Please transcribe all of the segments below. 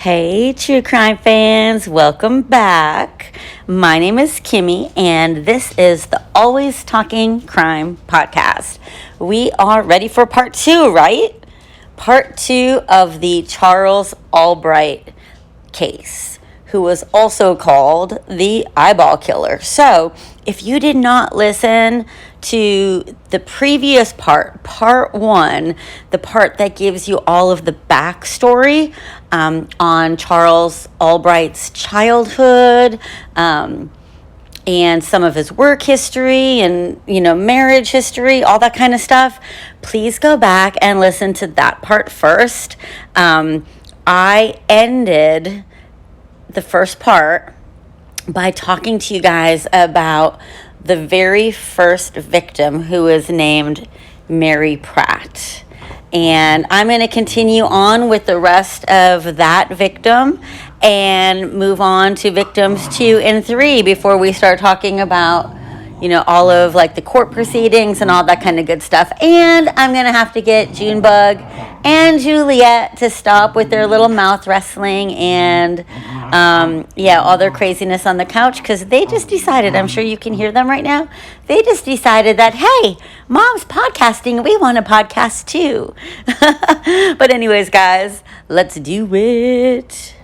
Hey, true crime fans, welcome back. My name is Kimi, and this is the Always Talking Crime podcast. We are ready for part 2, right? Part 2 of the Charles Albright case, who was also called the eyeball killer. So, if you did not listen to the previous part 1, the part that gives you all of the backstory on Charles Albright's childhood, and some of his work history and, marriage history, all that kind of stuff, please go back and listen to that part first. I ended the first part by talking to you guys about the very first victim, who is named Mary Pratt. And I'm going to continue on with the rest of that victim and move on to victims 2 and 3 before we start talking about, all of the court proceedings and all that kind of good stuff. And I'm going to have to get Junebug and Juliet to stop with their little mouth wrestling and, all their craziness on the couch, because they just decided, I'm sure you can hear them right now, they just decided that, hey, Mom's podcasting, we want to podcast too. But anyways, guys, let's do it.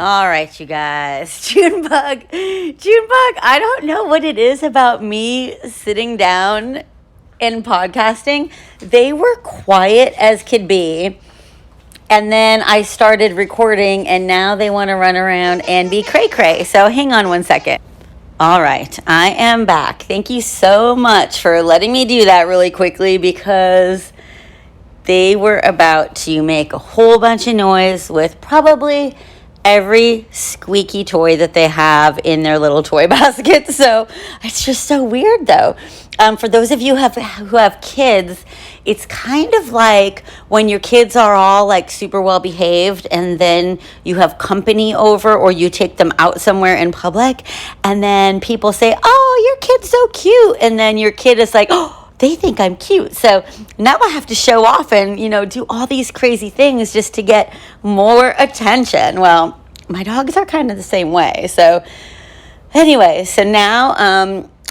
All right, you guys, Junebug, I don't know what it is about me sitting down and podcasting. They were quiet as could be, and then I started recording, and now they want to run around and be cray-cray, so hang on one second. All right, I am back. Thank you so much for letting me do that really quickly, because they were about to make a whole bunch of noise with probably every squeaky toy that they have in their little toy basket. So it's just so weird, though. For those of you who have kids, it's kind of like when your kids are all super well behaved, and then you have company over, or you take them out somewhere in public, and then people say, "Oh, your kid's so cute," and then your kid is like, "Oh, they think I'm cute." So now I have to show off and, do all these crazy things just to get more attention. Well, my dogs are kind of the same way. So anyway, so now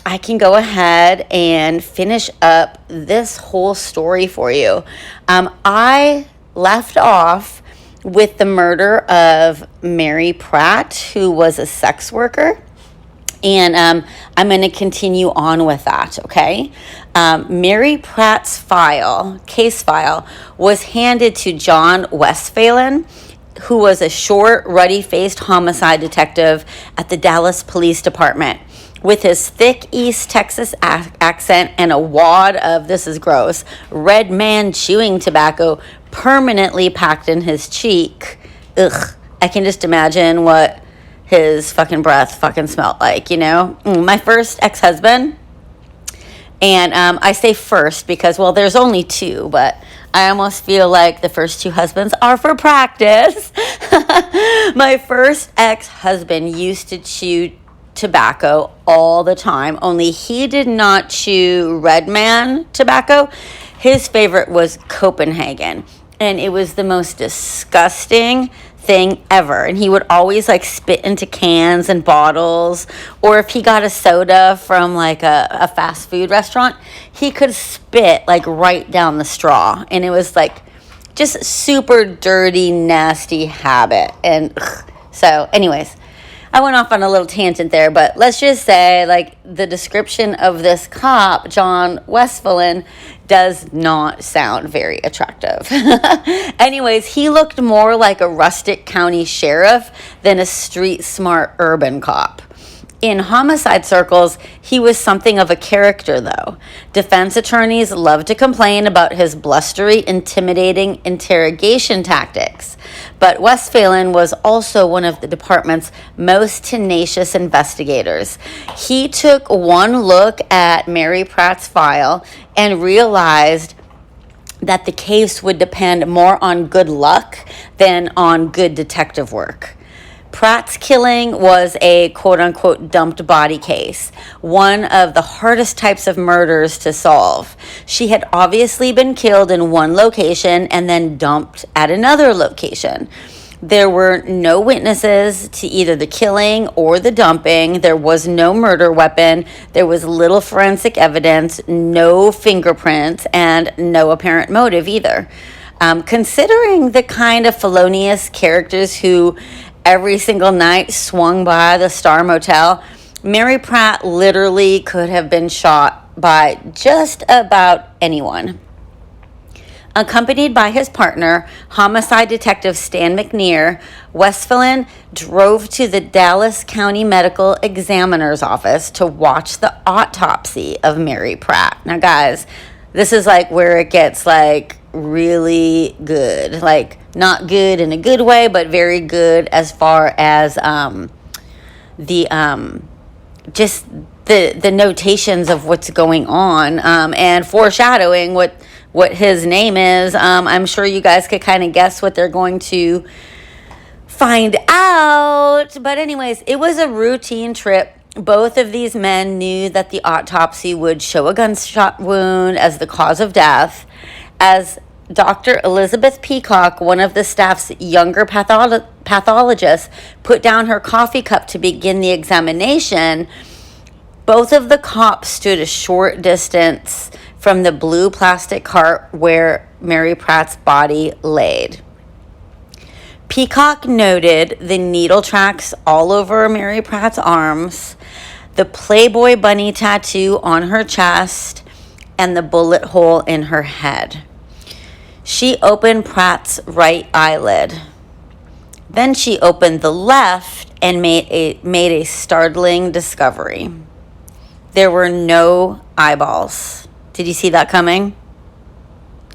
I can go ahead and finish up this whole story for you. I left off with the murder of Mary Pratt, who was a sex worker. And I'm going to continue on with that, okay? Mary Pratt's case file, was handed to John Westphalen, who was a short, ruddy-faced homicide detective at the Dallas Police Department. With his thick East Texas accent and a wad of, this is gross, red man chewing tobacco permanently packed in his cheek. Ugh, I can just imagine what his fucking breath fucking smelled like, My first ex-husband, and I say first because, well, there's only 2, but I almost feel like the first 2 husbands are for practice. My first ex-husband used to chew tobacco all the time, only he did not chew red man tobacco. His favorite was Copenhagen, and it was the most disgusting thing ever. And he would always spit into cans and bottles, or if he got a soda from a fast food restaurant, he could spit right down the straw, and it was just super dirty, nasty habit. And so anyways, I went off on a little tangent there, but let's just say, like, the description of this cop, John Westphalen, does not sound very attractive. Anyways, he looked more like a rustic county sheriff than a street-smart urban cop. In homicide circles, he was something of a character, though. Defense attorneys loved to complain about his blustery, intimidating interrogation tactics. But Westphalen was also one of the department's most tenacious investigators. He took one look at Mary Pratt's file and realized that the case would depend more on good luck than on good detective work. Pratt's killing was a quote-unquote dumped body case, one of the hardest types of murders to solve. She had obviously been killed in one location and then dumped at another location. There were no witnesses to either the killing or the dumping. There was no murder weapon. There was little forensic evidence, no fingerprints, and no apparent motive either. Considering the kind of felonious characters who every single night swung by the Star Motel, Mary Pratt literally could have been shot by just about anyone. Accompanied by his partner, homicide detective Stan McNear, Westphalen drove to the Dallas County Medical Examiner's office to watch the autopsy of Mary Pratt. Now, guys, this is like where it gets like really good, like not good in a good way, but very good as far as just the notations of what's going on, and foreshadowing what his name is. I'm sure you guys could kind of guess what they're going to find out. But anyways, it was a routine trip. Both of these men knew that the autopsy would show a gunshot wound as the cause of death. As Dr. Elizabeth Peacock, one of the staff's younger pathologists, put down her coffee cup to begin the examination, both of the cops stood a short distance from the blue plastic cart where Mary Pratt's body laid. Peacock noted the needle tracks all over Mary Pratt's arms, the Playboy bunny tattoo on her chest, and the bullet hole in her head. She opened Pratt's right eyelid. Then she opened the left and made a startling discovery. There were no eyeballs. Did you see that coming?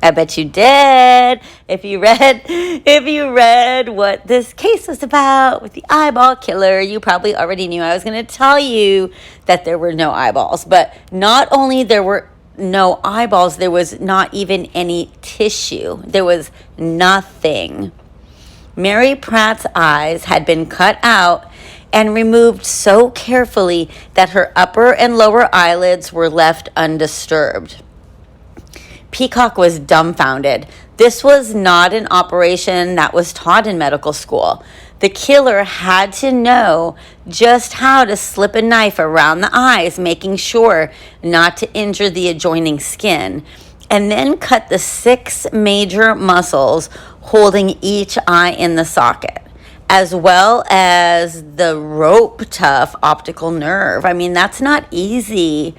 I bet you did. If you read what this case was about with the eyeball killer, you probably already knew I was going to tell you that there were no eyeballs. But not only there were no eyeballs, there was not even any tissue. There was nothing. Mary Pratt's eyes had been cut out and removed so carefully that her upper and lower eyelids were left undisturbed. Peacock was dumbfounded. This was not an operation that was taught in medical school. The killer had to know just how to slip a knife around the eyes, making sure not to injure the adjoining skin, and then cut the 6 major muscles holding each eye in the socket, as well as the rope-tough optical nerve. I mean, that's not easy.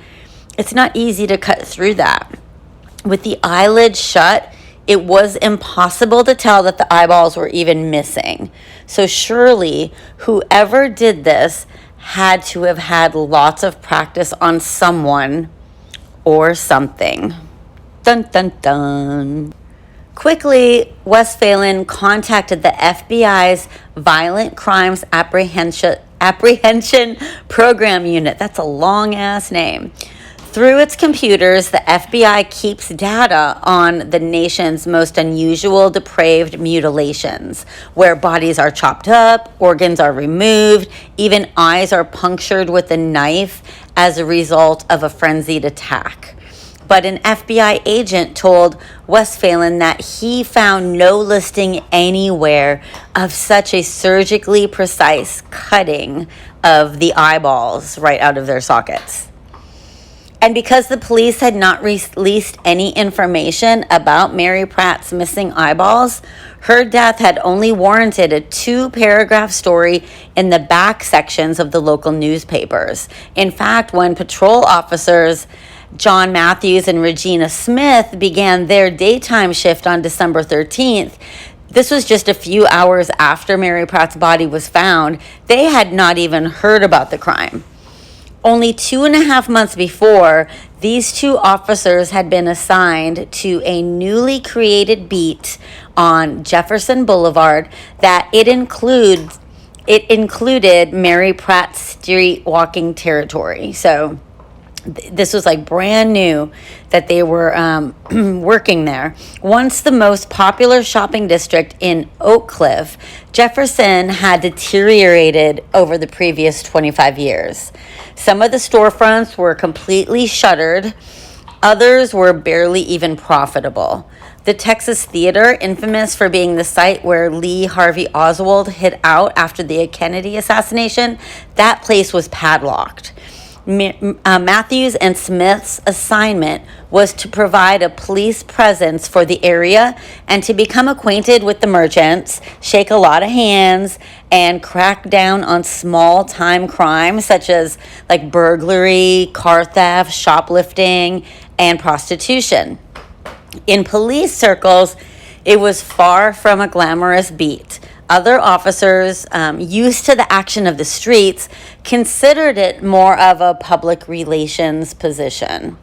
It's not easy to cut through that. With the eyelids shut, it was impossible to tell that the eyeballs were even missing. So surely, whoever did this had to have had lots of practice on someone or something. Dun, dun, dun. Quickly, Westphalen contacted the FBI's Violent Crimes Apprehension Program Unit. That's a long-ass name. Through its computers, the FBI keeps data on the nation's most unusual depraved mutilations, where bodies are chopped up, organs are removed, even eyes are punctured with a knife as a result of a frenzied attack. But an FBI agent told Westphalen that he found no listing anywhere of such a surgically precise cutting of the eyeballs right out of their sockets. And because the police had not released any information about Mary Pratt's missing eyeballs, her death had only warranted a 2-paragraph story in the back sections of the local newspapers. In fact, when patrol officers John Matthews and Regina Smith began their daytime shift on December 13th, this was just a few hours after Mary Pratt's body was found. They had not even heard about the crime. Only 2.5 months before, these 2 officers had been assigned to a newly created beat on Jefferson Boulevard that it included Mary Pratt's street walking territory. So this was like brand new that they were working there. Once the most popular shopping district in Oak Cliff, Jefferson had deteriorated over the previous 25 years. Some of the storefronts were completely shuttered. Others were barely even profitable. The Texas Theater, infamous for being the site where Lee Harvey Oswald hid out after the Kennedy assassination, that place was padlocked. Matthews and Smith's assignment was to provide a police presence for the area and to become acquainted with the merchants, shake a lot of hands, and crack down on small-time crimes such as like burglary, car theft, shoplifting, and prostitution. In police circles, it was far from a glamorous beat. Other officers, used to the action of the streets, considered it more of a public relations position.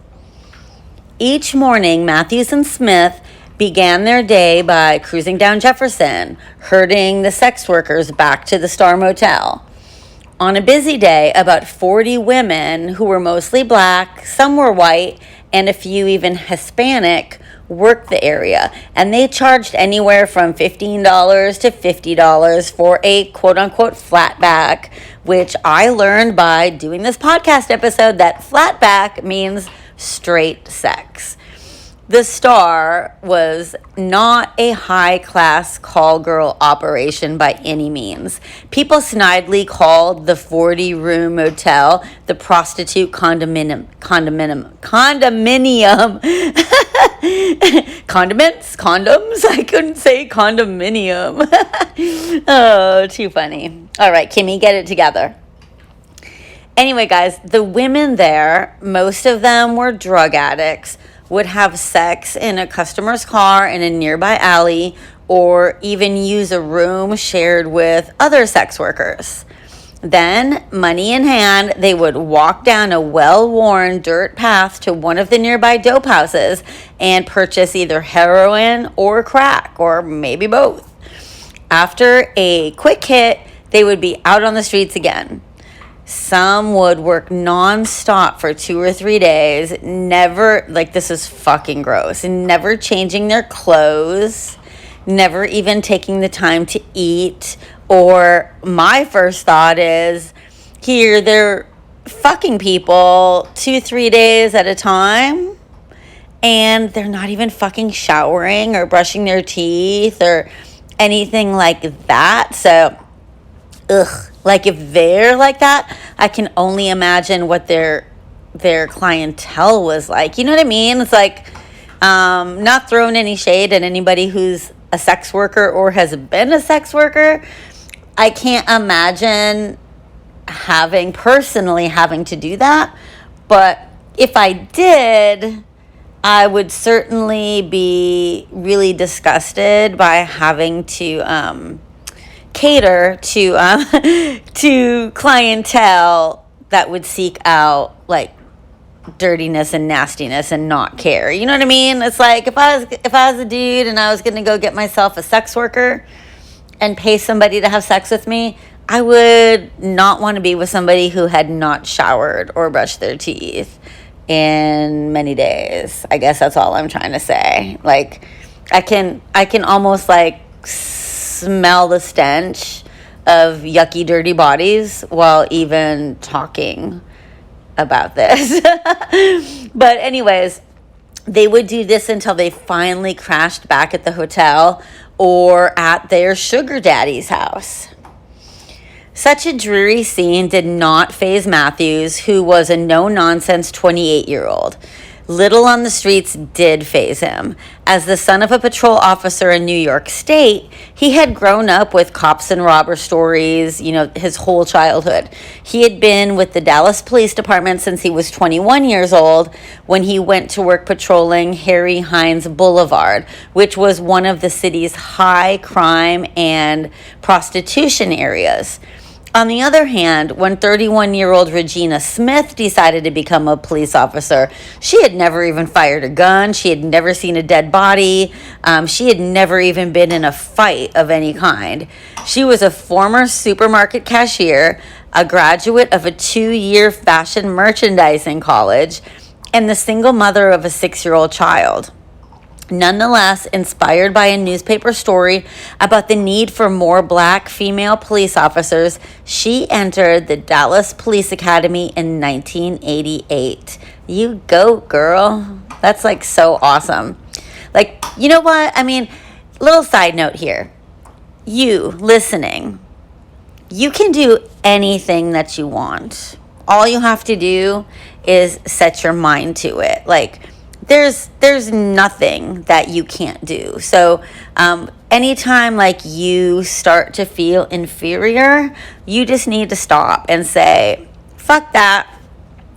Each morning, Matthews and Smith began their day by cruising down Jefferson, herding the sex workers back to the Star Motel. On a busy day, about 40 women, who were mostly black, some were white, and a few even Hispanic, worked the area, and they charged anywhere from $15 to $50 for a quote-unquote flatback, which I learned by doing this podcast episode that flatback means straight sex. The Star was not a high-class call girl operation by any means. People snidely called the 40-room motel the prostitute condominium. Condiments? Condoms? I couldn't say condominium. Oh, too funny. All right, Kimmy, get it together. Anyway, guys, the women there, most of them were drug addicts, would have sex in a customer's car in a nearby alley, or even use a room shared with other sex workers. Then, money in hand, they would walk down a well-worn dirt path to one of the nearby dope houses and purchase either heroin or crack, or maybe both. After a quick hit, they would be out on the streets again. Some would work non-stop for 2 or 3 days, never, like, this is fucking gross, never changing their clothes, never even taking the time to eat. Or my first thought is, here, they're fucking people 2-3 days at a time, and they're not even fucking showering or brushing their teeth or anything like that. So, ugh. Like, if they're like that, I can only imagine what their clientele was like. You know what I mean? It's like, not throwing any shade at anybody who's a sex worker or has been a sex worker. I can't imagine personally having to do that. But if I did, I would certainly be really disgusted by having to cater to clientele that would seek out like dirtiness and nastiness and not care. You know what I mean? It's like if I was a dude and I was gonna go get myself a sex worker and pay somebody to have sex with me, I would not want to be with somebody who had not showered or brushed their teeth in many days. I guess that's all I'm trying to say. Like, I can almost like smell the stench of yucky, dirty bodies while even talking about this. But anyways, they would do this until they finally crashed back at the hotel or at their sugar daddy's house. Such a dreary scene did not faze Matthews, who was a no-nonsense 28-year-old. Little on the streets did faze him. As the son of a patrol officer in New York State, he had grown up with cops and robber stories, his whole childhood. He had been with the Dallas Police Department since he was 21 years old when he went to work patrolling Harry Hines Boulevard, which was one of the city's high crime and prostitution areas. On the other hand, when 31-year-old Regina Smith decided to become a police officer, she had never even fired a gun. She had never seen a dead body. She had never even been in a fight of any kind. She was a former supermarket cashier, a graduate of a 2-year fashion merchandising college, and the single mother of a 6-year-old child. Nonetheless, inspired by a newspaper story about the need for more black female police officers, she entered the Dallas Police Academy in 1988. You go, girl. That's so awesome. You know what? Little side note here. You listening, you can do anything that you want. All you have to do is set your mind to it. There's nothing that you can't do. So anytime you start to feel inferior, you just need to stop and say, fuck that.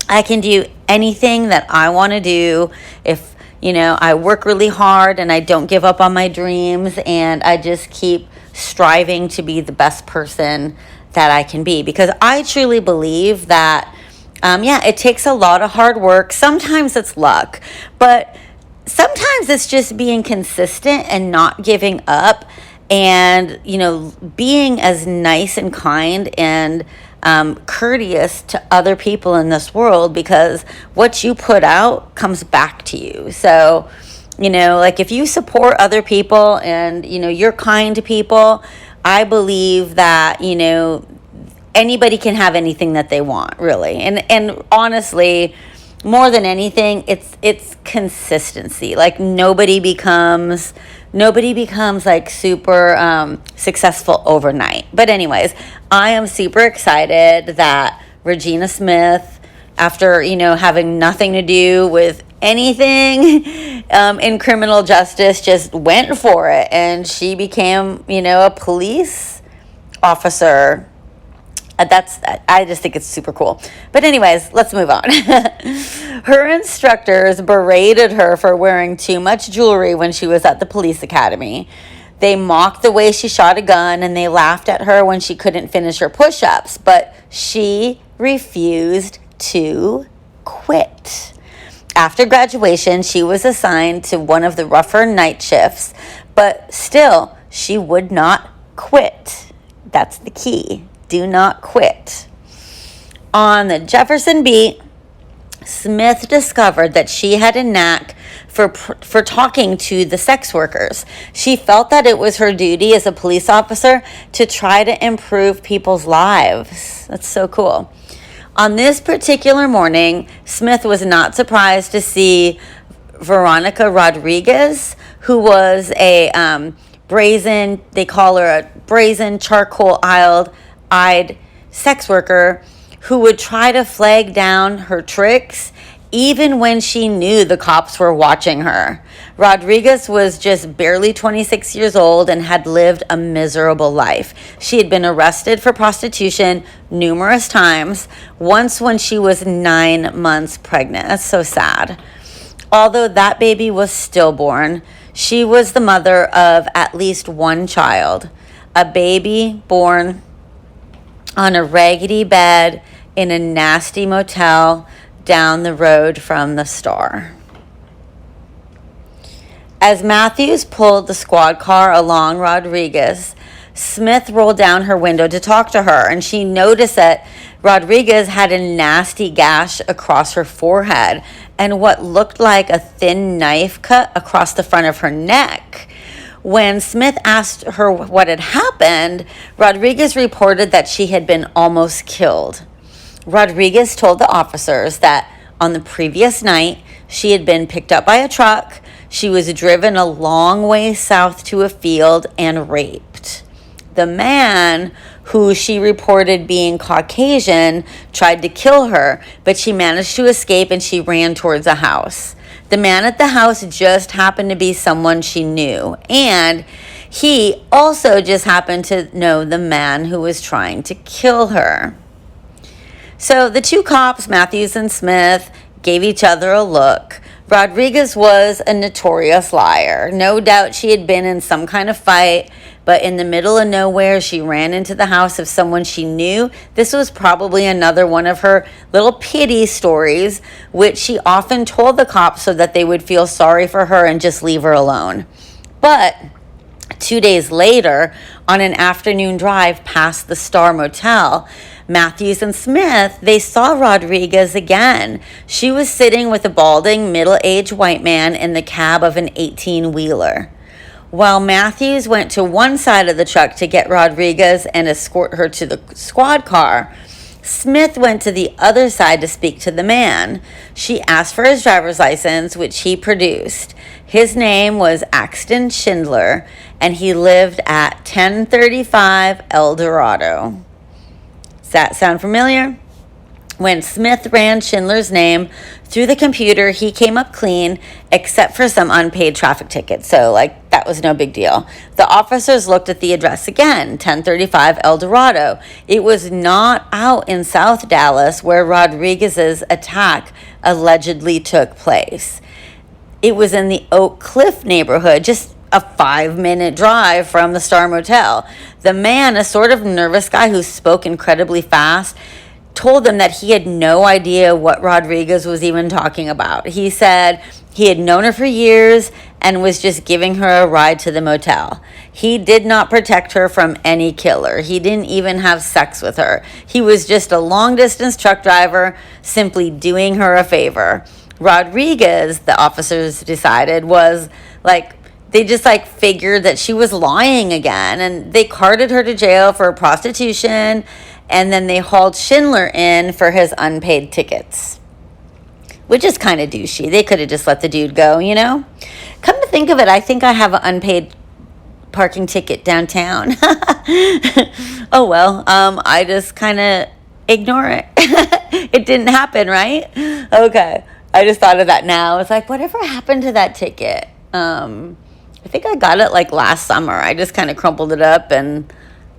I can do anything that I want to do if, I work really hard and I don't give up on my dreams and I just keep striving to be the best person that I can be. Because I truly believe that it takes a lot of hard work. Sometimes it's luck, but sometimes it's just being consistent and not giving up and, being as nice and kind and courteous to other people in this world, because what you put out comes back to you. So, if you support other people and, you're kind to people, I believe that, anybody can have anything that they want, really. And honestly, more than anything, it's consistency. Nobody becomes super successful overnight. But anyways, I am super excited that Regina Smith, after having nothing to do with anything in criminal justice, just went for it, and she became a police officer. I just think it's super cool. But anyways, let's move on. Her instructors berated her for wearing too much jewelry when she was at the police academy. They mocked the way she shot a gun, and they laughed at her when she couldn't finish her push-ups. But she refused to quit. After graduation, she was assigned to one of the rougher night shifts, but still, she would not quit. That's the key. Do not quit. On the Jefferson beat, Smith discovered that she had a knack for talking to the sex workers. She felt that it was her duty as a police officer to try to improve people's lives. That's so cool. On this particular morning, Smith was not surprised to see Veronica Rodriguez, who was they call her a brazen, charcoal-eyed sex worker who would try to flag down her tricks even when she knew the cops were watching her. Rodriguez was just barely 26 years old and had lived a miserable life. She had been arrested for prostitution numerous times, once when she was 9 months pregnant. That's so sad. Although that baby was stillborn, she was the mother of at least one child, a baby born on a raggedy bed in a nasty motel down the road from the Star. As Matthews pulled the squad car along Rodriguez, Smith rolled down her window to talk to her, and she noticed that Rodriguez had a nasty gash across her forehead and what looked like a thin knife cut across the front of her neck. When Smith asked her what had happened, Rodriguez reported that she had been almost killed. Rodriguez told the officers that on the previous night, she had been picked up by a truck, she was driven a long way south to a field, and raped. The man, who she reported being Caucasian, tried to kill her, but she managed to escape and she ran towards a house. The man at the house just happened to be someone she knew, and he also just happened to know the man who was trying to kill her. So the two cops, Matthews and Smith, gave each other a look. Rodriguez was a notorious liar. No doubt she had been in some kind of fight, but in the middle of nowhere, she ran into the house of someone she knew. This was probably another one of her little pity stories, which she often told the cops so that they would feel sorry for her and just leave her alone. But 2 days later, on an afternoon drive past the Star Motel, Matthews and Smith, they saw Rodriguez again. She was sitting with a balding, middle-aged white man in the cab of an 18-wheeler. While Matthews went to one side of the truck to get Rodriguez and escort her to the squad car, Smith went to the other side to speak to the man. She asked for his driver's license, which he produced. His name was Axton Schindler, and he lived at 1035 El Dorado. Does that sound familiar? When Smith ran Schindler's name through the computer, he came up clean, except for some unpaid traffic tickets. So, that was no big deal. The officers looked at the address again, 1035 El Dorado. It was not out in South Dallas where Rodriguez's attack allegedly took place. It was in the Oak Cliff neighborhood, just a 5-minute drive from the Star Motel. The man, a sort of nervous guy who spoke incredibly fast, told them that he had no idea what Rodriguez was even talking about. He said he had known her for years and was just giving her a ride to the motel. He did not protect her from any killer. He didn't even have sex with her. He was just a long-distance truck driver simply doing her a favor. Rodriguez, the officers decided, was they just figured that she was lying again, and they carted her to jail for prostitution, and then they hauled Schindler in for his unpaid tickets, which is kind of douchey. They could have just let the dude go, Come to think of it, I think I have an unpaid parking ticket downtown. Oh, well, I just kind of ignore it. It didn't happen, right? Okay, I just thought of that now. It's whatever happened to that ticket? I think I got it last summer. I just kind of crumpled it up and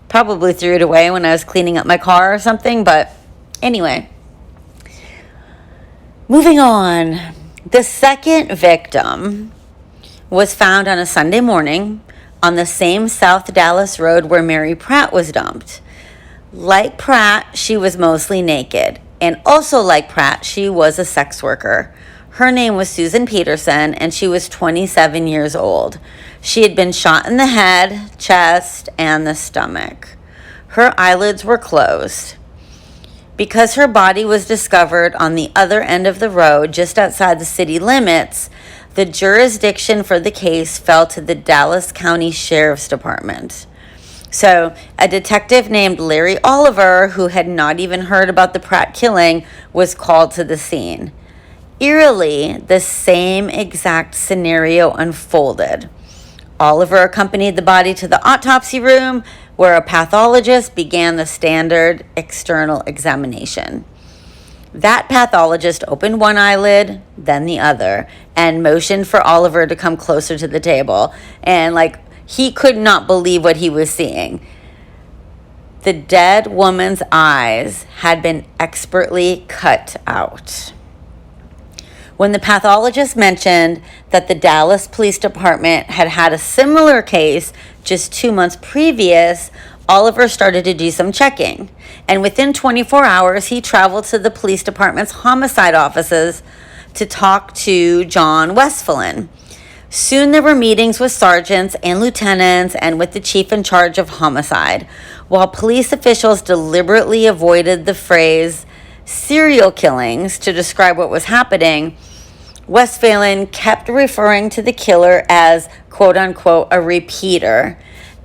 probably threw it away when I was cleaning up my car or something. But anyway, moving on. The second victim was found on a Sunday morning on the same South Dallas road where Mary Pratt was dumped. Like Pratt, she was mostly naked. And also like Pratt, she was a sex worker. Her name was Susan Peterson, and she was 27 years old. She had been shot in the head, chest, and the stomach. Her eyelids were closed. Because her body was discovered on the other end of the road, just outside the city limits, the jurisdiction for the case fell to the Dallas County Sheriff's Department. So, a detective named Larry Oliver, who had not even heard about the Pratt killing, was called to the scene. Eerily, the same exact scenario unfolded. Oliver accompanied the body to the autopsy room, where a pathologist began the standard external examination. That pathologist opened one eyelid, then the other, and motioned for Oliver to come closer to the table. And he could not believe what he was seeing. The dead woman's eyes had been expertly cut out. When the pathologist mentioned that the Dallas Police Department had had a similar case just 2 months previous, Oliver started to do some checking. And within 24 hours, he traveled to the police department's homicide offices to talk to John Westphalen. Soon there were meetings with sergeants and lieutenants and with the chief in charge of homicide. While police officials deliberately avoided the phrase serial killings to describe what was happening, Westphalen kept referring to the killer as, quote-unquote, a repeater.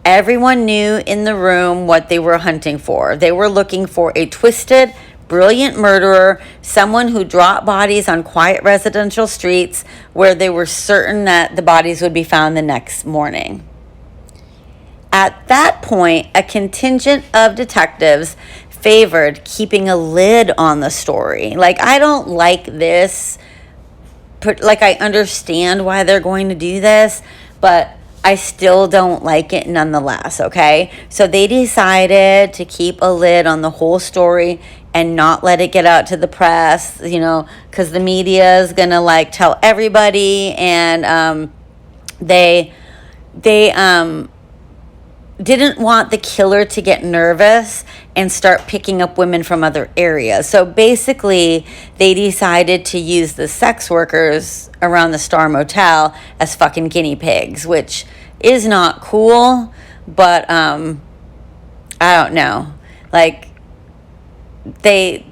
Everyone knew in the room what they were hunting for. They were looking for a twisted, brilliant murderer, someone who dropped bodies on quiet residential streets where they were certain that the bodies would be found the next morning. At that point, a contingent of detectives favored keeping a lid on the story. Like, I don't like this. Like, I understand why they're going to do this, but I still don't like it nonetheless, okay? So they decided to keep a lid on the whole story and not let it get out to the press, you know, because the media is going to, like, tell everybody, and they didn't want the killer to get nervous and start picking up women from other areas. So basically, they decided to use the sex workers around the Star Motel as fucking guinea pigs, which is not cool, but I don't know. Like, they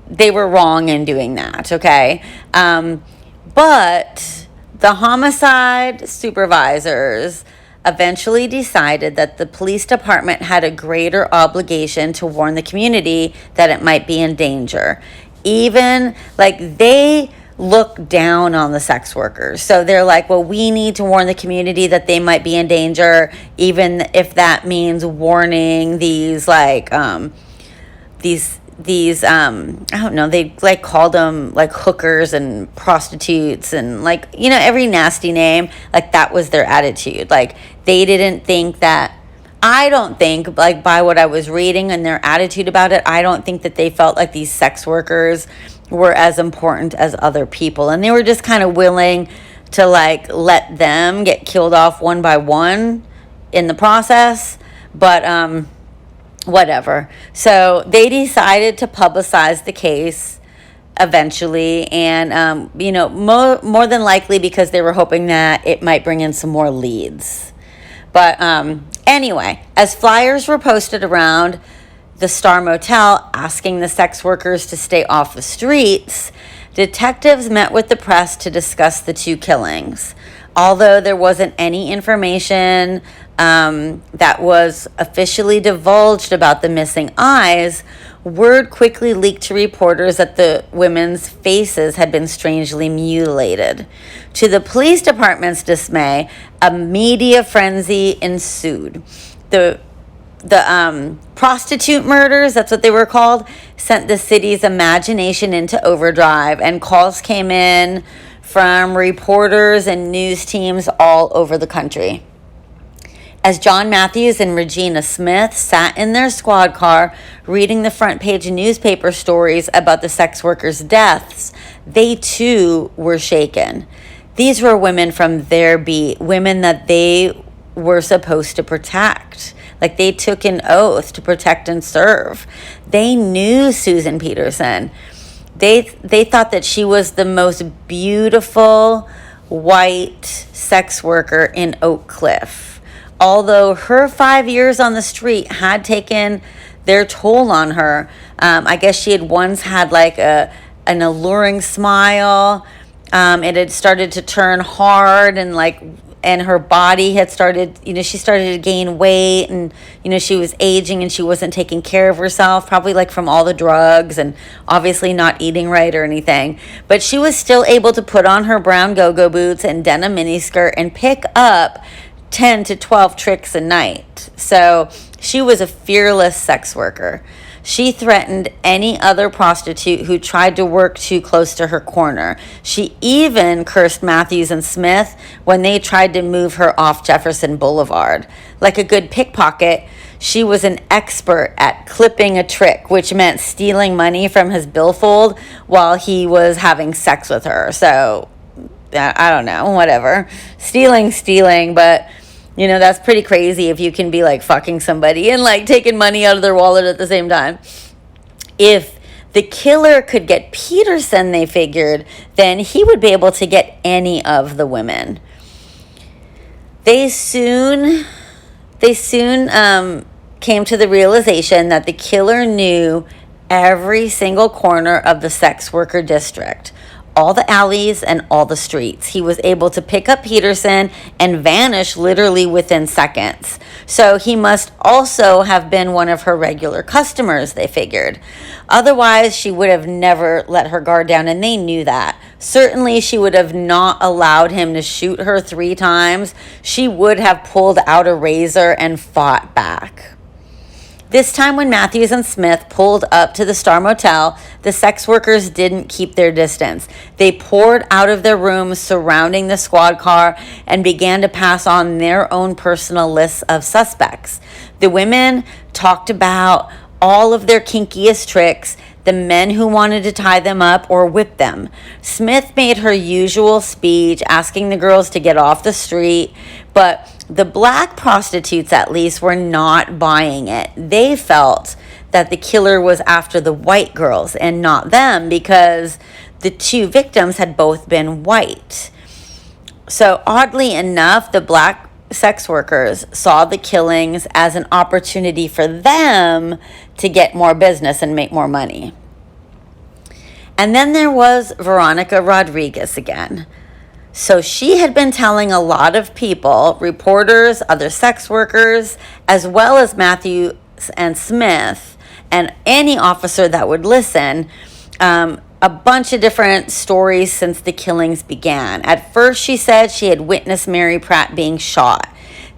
were wrong in doing that, okay? But the homicide supervisors eventually decided that the police department had a greater obligation to warn the community that it might be in danger. Even, like, they look down on the sex workers. So they're like, well, we need to warn the community that they might be in danger, even if that means warning these, like, these I don't know, they like called them like hookers and prostitutes and, like, you know, every nasty name. Like, that was their attitude. Like, they didn't think that, I don't think, like, by what I was reading and their attitude about it, I don't think that they felt like these sex workers were as important as other people, and they were just kind of willing to, like, let them get killed off one by one in the process. But whatever. So they decided to publicize the case eventually, and you know, more than likely because they were hoping that it might bring in some more leads. But anyway, as flyers were posted around the Star Motel asking the sex workers to stay off the streets, detectives met with the press to discuss the two killings. Although there wasn't any information that was officially divulged about the missing eyes, word quickly leaked to reporters that the women's faces had been strangely mutilated. To the police department's dismay, a media frenzy ensued. The prostitute murders, that's what they were called, sent the city's imagination into overdrive, and calls came in from reporters and news teams all over the country. As John Matthews and Regina Smith sat in their squad car reading the front page newspaper stories about the sex workers' deaths, they too were shaken. These were women from their beat, women that they were supposed to protect. Like, they took an oath to protect and serve. They knew Susan Peterson. They thought that she was the most beautiful white sex worker in Oak Cliff. Although her 5 years on the street had taken their toll on her. I guess she had once had like an alluring smile. It had started to turn hard, and her body had started, she started to gain weight, and, she was aging and she wasn't taking care of herself, probably like from all the drugs and obviously not eating right or anything. But she was still able to put on her brown go-go boots and denim miniskirt and pick up 10 to 12 tricks a night. So she was a fearless sex worker. She threatened any other prostitute who tried to work too close to her corner. She even cursed Matthews and Smith when they tried to move her off Jefferson Boulevard. Like a good pickpocket, she was an expert at clipping a trick, which meant stealing money from his billfold while he was having sex with her. So, I don't know, whatever. Stealing, but that's pretty crazy if you can be like fucking somebody and like taking money out of their wallet at the same time. If the killer could get Peterson, they figured, then he would be able to get any of the women. They soon came to the realization that the killer knew every single corner of the sex worker district. all the alleys and all the streets. He was able to pick up Peterson and vanish literally within seconds. So he must also have been one of her regular customers, they figured. Otherwise, she would have never let her guard down, and they knew that. Certainly, she would have not allowed him to shoot her 3 times. She would have pulled out a razor and fought back. This time when Matthews and Smith pulled up to the Star Motel, the sex workers didn't keep their distance. They poured out of their rooms surrounding the squad car and began to pass on their own personal lists of suspects. The women talked about all of their kinkiest tricks, the men who wanted to tie them up or whip them. Smith made her usual speech asking the girls to get off the street, but the black prostitutes, at least, were not buying it. They felt that the killer was after the white girls and not them because the 2 victims had both been white. So oddly enough, the black sex workers saw the killings as an opportunity for them to get more business and make more money. And then there was Veronica Rodriguez again. So she had been telling a lot of people, reporters, other sex workers, as well as Matthews and Smith, and any officer that would listen, a bunch of different stories since the killings began. At first, she said she had witnessed Mary Pratt being shot.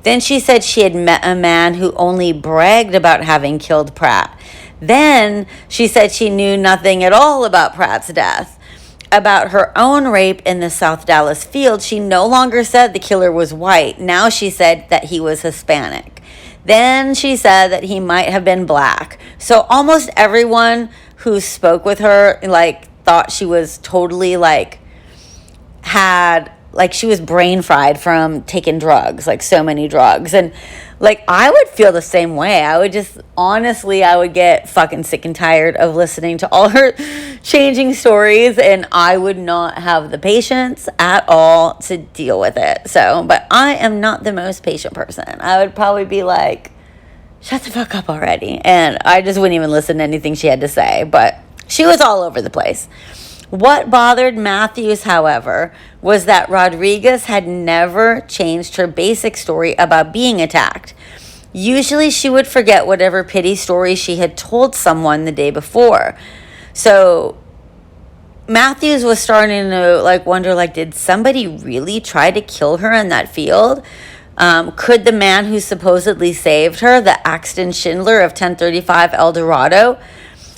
Then she said she had met a man who only bragged about having killed Pratt. Then she said she knew nothing at all about Pratt's death. About her own rape in the South Dallas field, she no longer said the killer was white. Now she said that he was Hispanic. Then she said that he might have been black. So almost everyone who spoke with her, thought she was totally, she was brain fried from taking drugs, so many drugs. And, I would feel the same way. I would just, honestly, I would get fucking sick and tired of listening to all her changing stories, and I would not have the patience at all to deal with it. So, but I am not the most patient person. I would probably be like, shut the fuck up already. And I just wouldn't even listen to anything she had to say. But she was all over the place. What bothered Matthews, however, was that Rodriguez had never changed her basic story about being attacked. Usually she would forget whatever pity story she had told someone the day before. So Matthews was starting to wonder, did somebody really try to kill her in that field? Could the man who supposedly saved her, the Axton Schindler of 1035 El Dorado,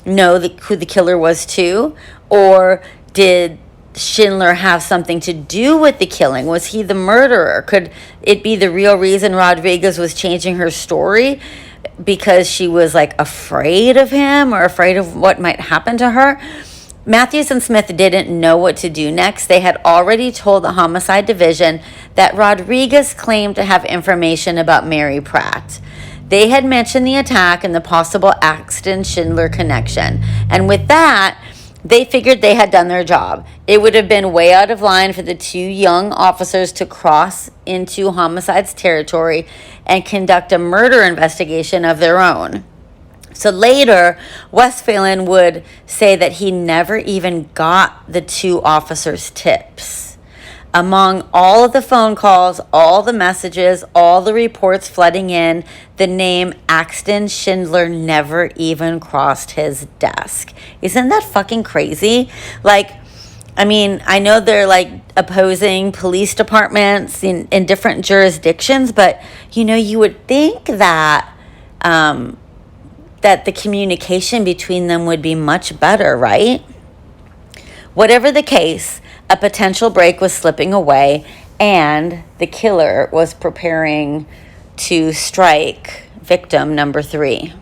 know who the killer was too? Or did Schindler have something to do with the killing? Was he the murderer? Could it be the real reason Rodriguez was changing her story because she was afraid of him or afraid of what might happen to her? Matthews and Smith didn't know what to do next. They had already told the homicide division that Rodriguez claimed to have information about Mary Pratt. They had mentioned the attack and the possible Axton Schindler connection. And with that, they figured they had done their job. It would have been way out of line for the 2 young officers to cross into homicide's territory and conduct a murder investigation of their own. So later, Westphalen would say that he never even got the 2 officers' tips. Among all of the phone calls, all the messages, all the reports flooding in, the name Axton Schindler never even crossed his desk. Isn't that fucking crazy? I know they're opposing police departments in different jurisdictions, but you would think that that the communication between them would be much better, right? Whatever the case, a potential break was slipping away, and the killer was preparing to strike victim number 3.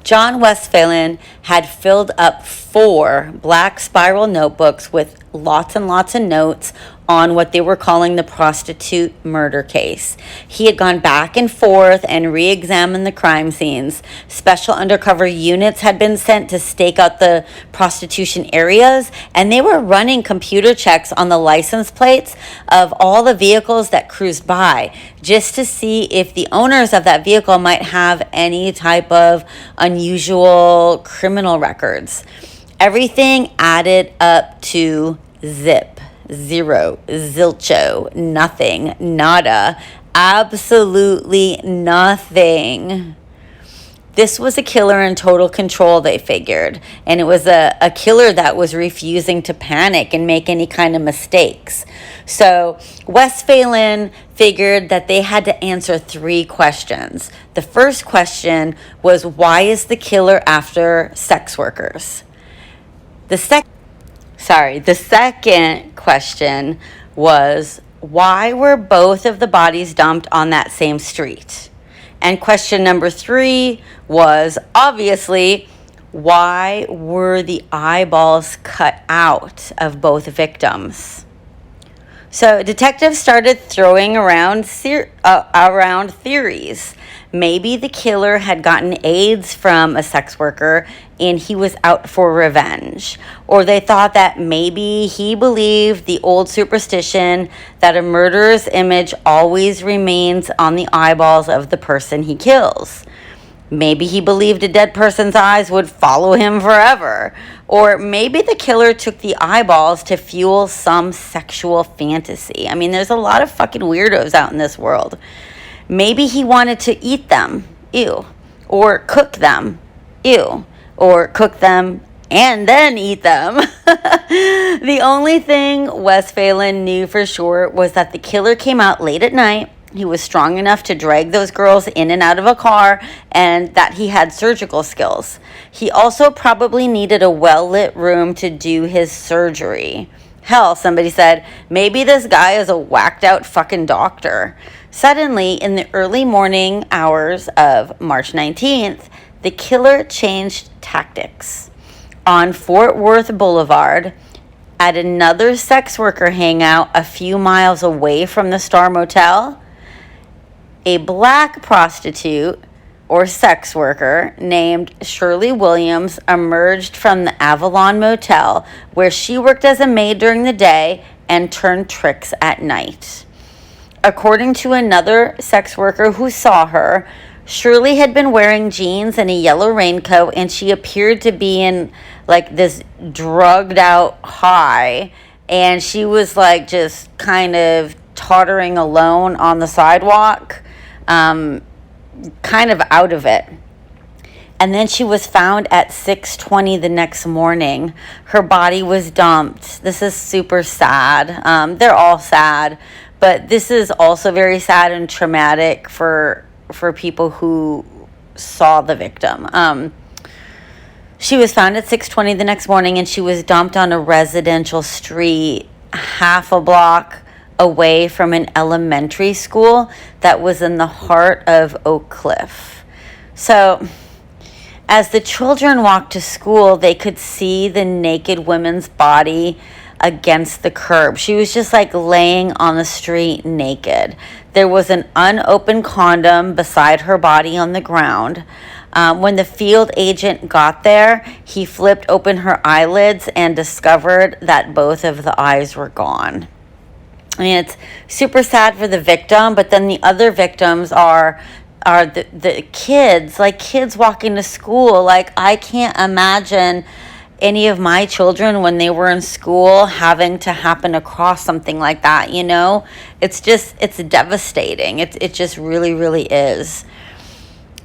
John Westphalen had filled up 4 black spiral notebooks with lots and lots of notes on what they were calling the prostitute murder case. He had gone back and forth and re-examined the crime scenes. Special undercover units had been sent to stake out the prostitution areas, and they were running computer checks on the license plates of all the vehicles that cruised by, just to see if the owners of that vehicle might have any type of unusual criminal records. Everything added up to zip, zero, zilcho, nothing, nada, absolutely nothing. This was a killer in total control, they figured. And it was a killer that was refusing to panic and make any kind of mistakes. So Westphalen figured that they had to answer 3 questions. The first question was, why is the killer after sex workers? The second question was, why were both of the bodies dumped on that same street? And question number 3 was, obviously, why were the eyeballs cut out of both victims? So detectives started throwing around theories. Maybe the killer had gotten AIDS from a sex worker and he was out for revenge. Or they thought that maybe he believed the old superstition that a murderer's image always remains on the eyeballs of the person he kills. Maybe he believed a dead person's eyes would follow him forever. Or maybe the killer took the eyeballs to fuel some sexual fantasy. I mean, there's a lot of fucking weirdos out in this world. Maybe he wanted to eat them, ew, or cook them, ew, or cook them and then eat them. The only thing Westphalen knew for sure was that the killer came out late at night. He was strong enough to drag those girls in and out of a car, and that he had surgical skills. He also probably needed a well-lit room to do his surgery. Hell, somebody said, maybe this guy is a whacked out fucking doctor. Suddenly, in the early morning hours of March 19th, the killer changed tactics. On Fort Worth Boulevard, at another sex worker hangout a few miles away from the Star Motel, a black prostitute or sex worker named Shirley Williams emerged from the Avalon Motel, where she worked as a maid during the day and turned tricks at night. According to another sex worker who saw her, Shirley had been wearing jeans and a yellow raincoat, and she appeared to be in like this drugged out high, and she was like just kind of tottering alone on the sidewalk, kind of out of it. And then she was found at 6:20 the next morning. Her body was dumped. This is super sad. They're all sad, but this is also very sad and traumatic for people who saw the victim. She was found at 6:20 the next morning, and she was dumped on a residential street half a block away from an elementary school that was in the heart of Oak Cliff. So as the children walked to school, they could see the naked woman's body against the curb. She was just like laying on the street naked. There was an unopened condom beside her body on the ground. When the field agent got there, he flipped open her eyelids and discovered that both of the eyes were gone. I mean, it's super sad for the victim, but then the other victims are the kids, like kids walking to school. Like, I can't imagine any of my children when they were in school having to happen across something like that, you know? It's devastating. It just really, really is.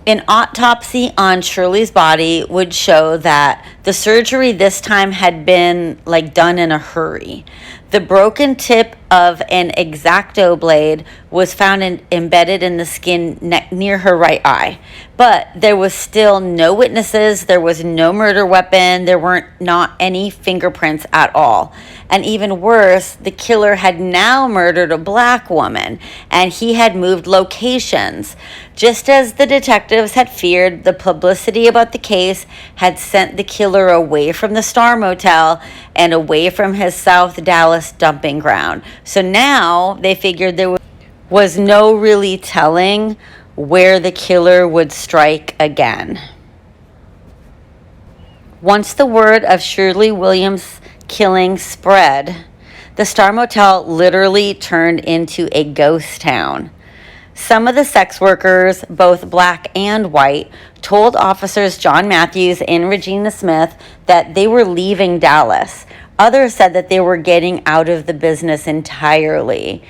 An autopsy on Shirley's body would show that the surgery this time had been like done in a hurry. The broken tip of an X-Acto blade was found embedded in the skin near her right eye. But there was still no witnesses, there was no murder weapon, there weren't not any fingerprints at all. And even worse, the killer had now murdered a black woman, and he had moved locations. Just as the detectives had feared, the publicity about the case had sent the killer away from the Star Motel and away from his South Dallas dumping ground. So now they figured there was no really telling where the killer would strike again. Once the word of Shirley Williams' killing spread, the Star Motel literally turned into a ghost town. Some of the sex workers, both black and white, told officers John Matthews and Regina Smith that they were leaving Dallas. Others said that they were getting out of the business entirely.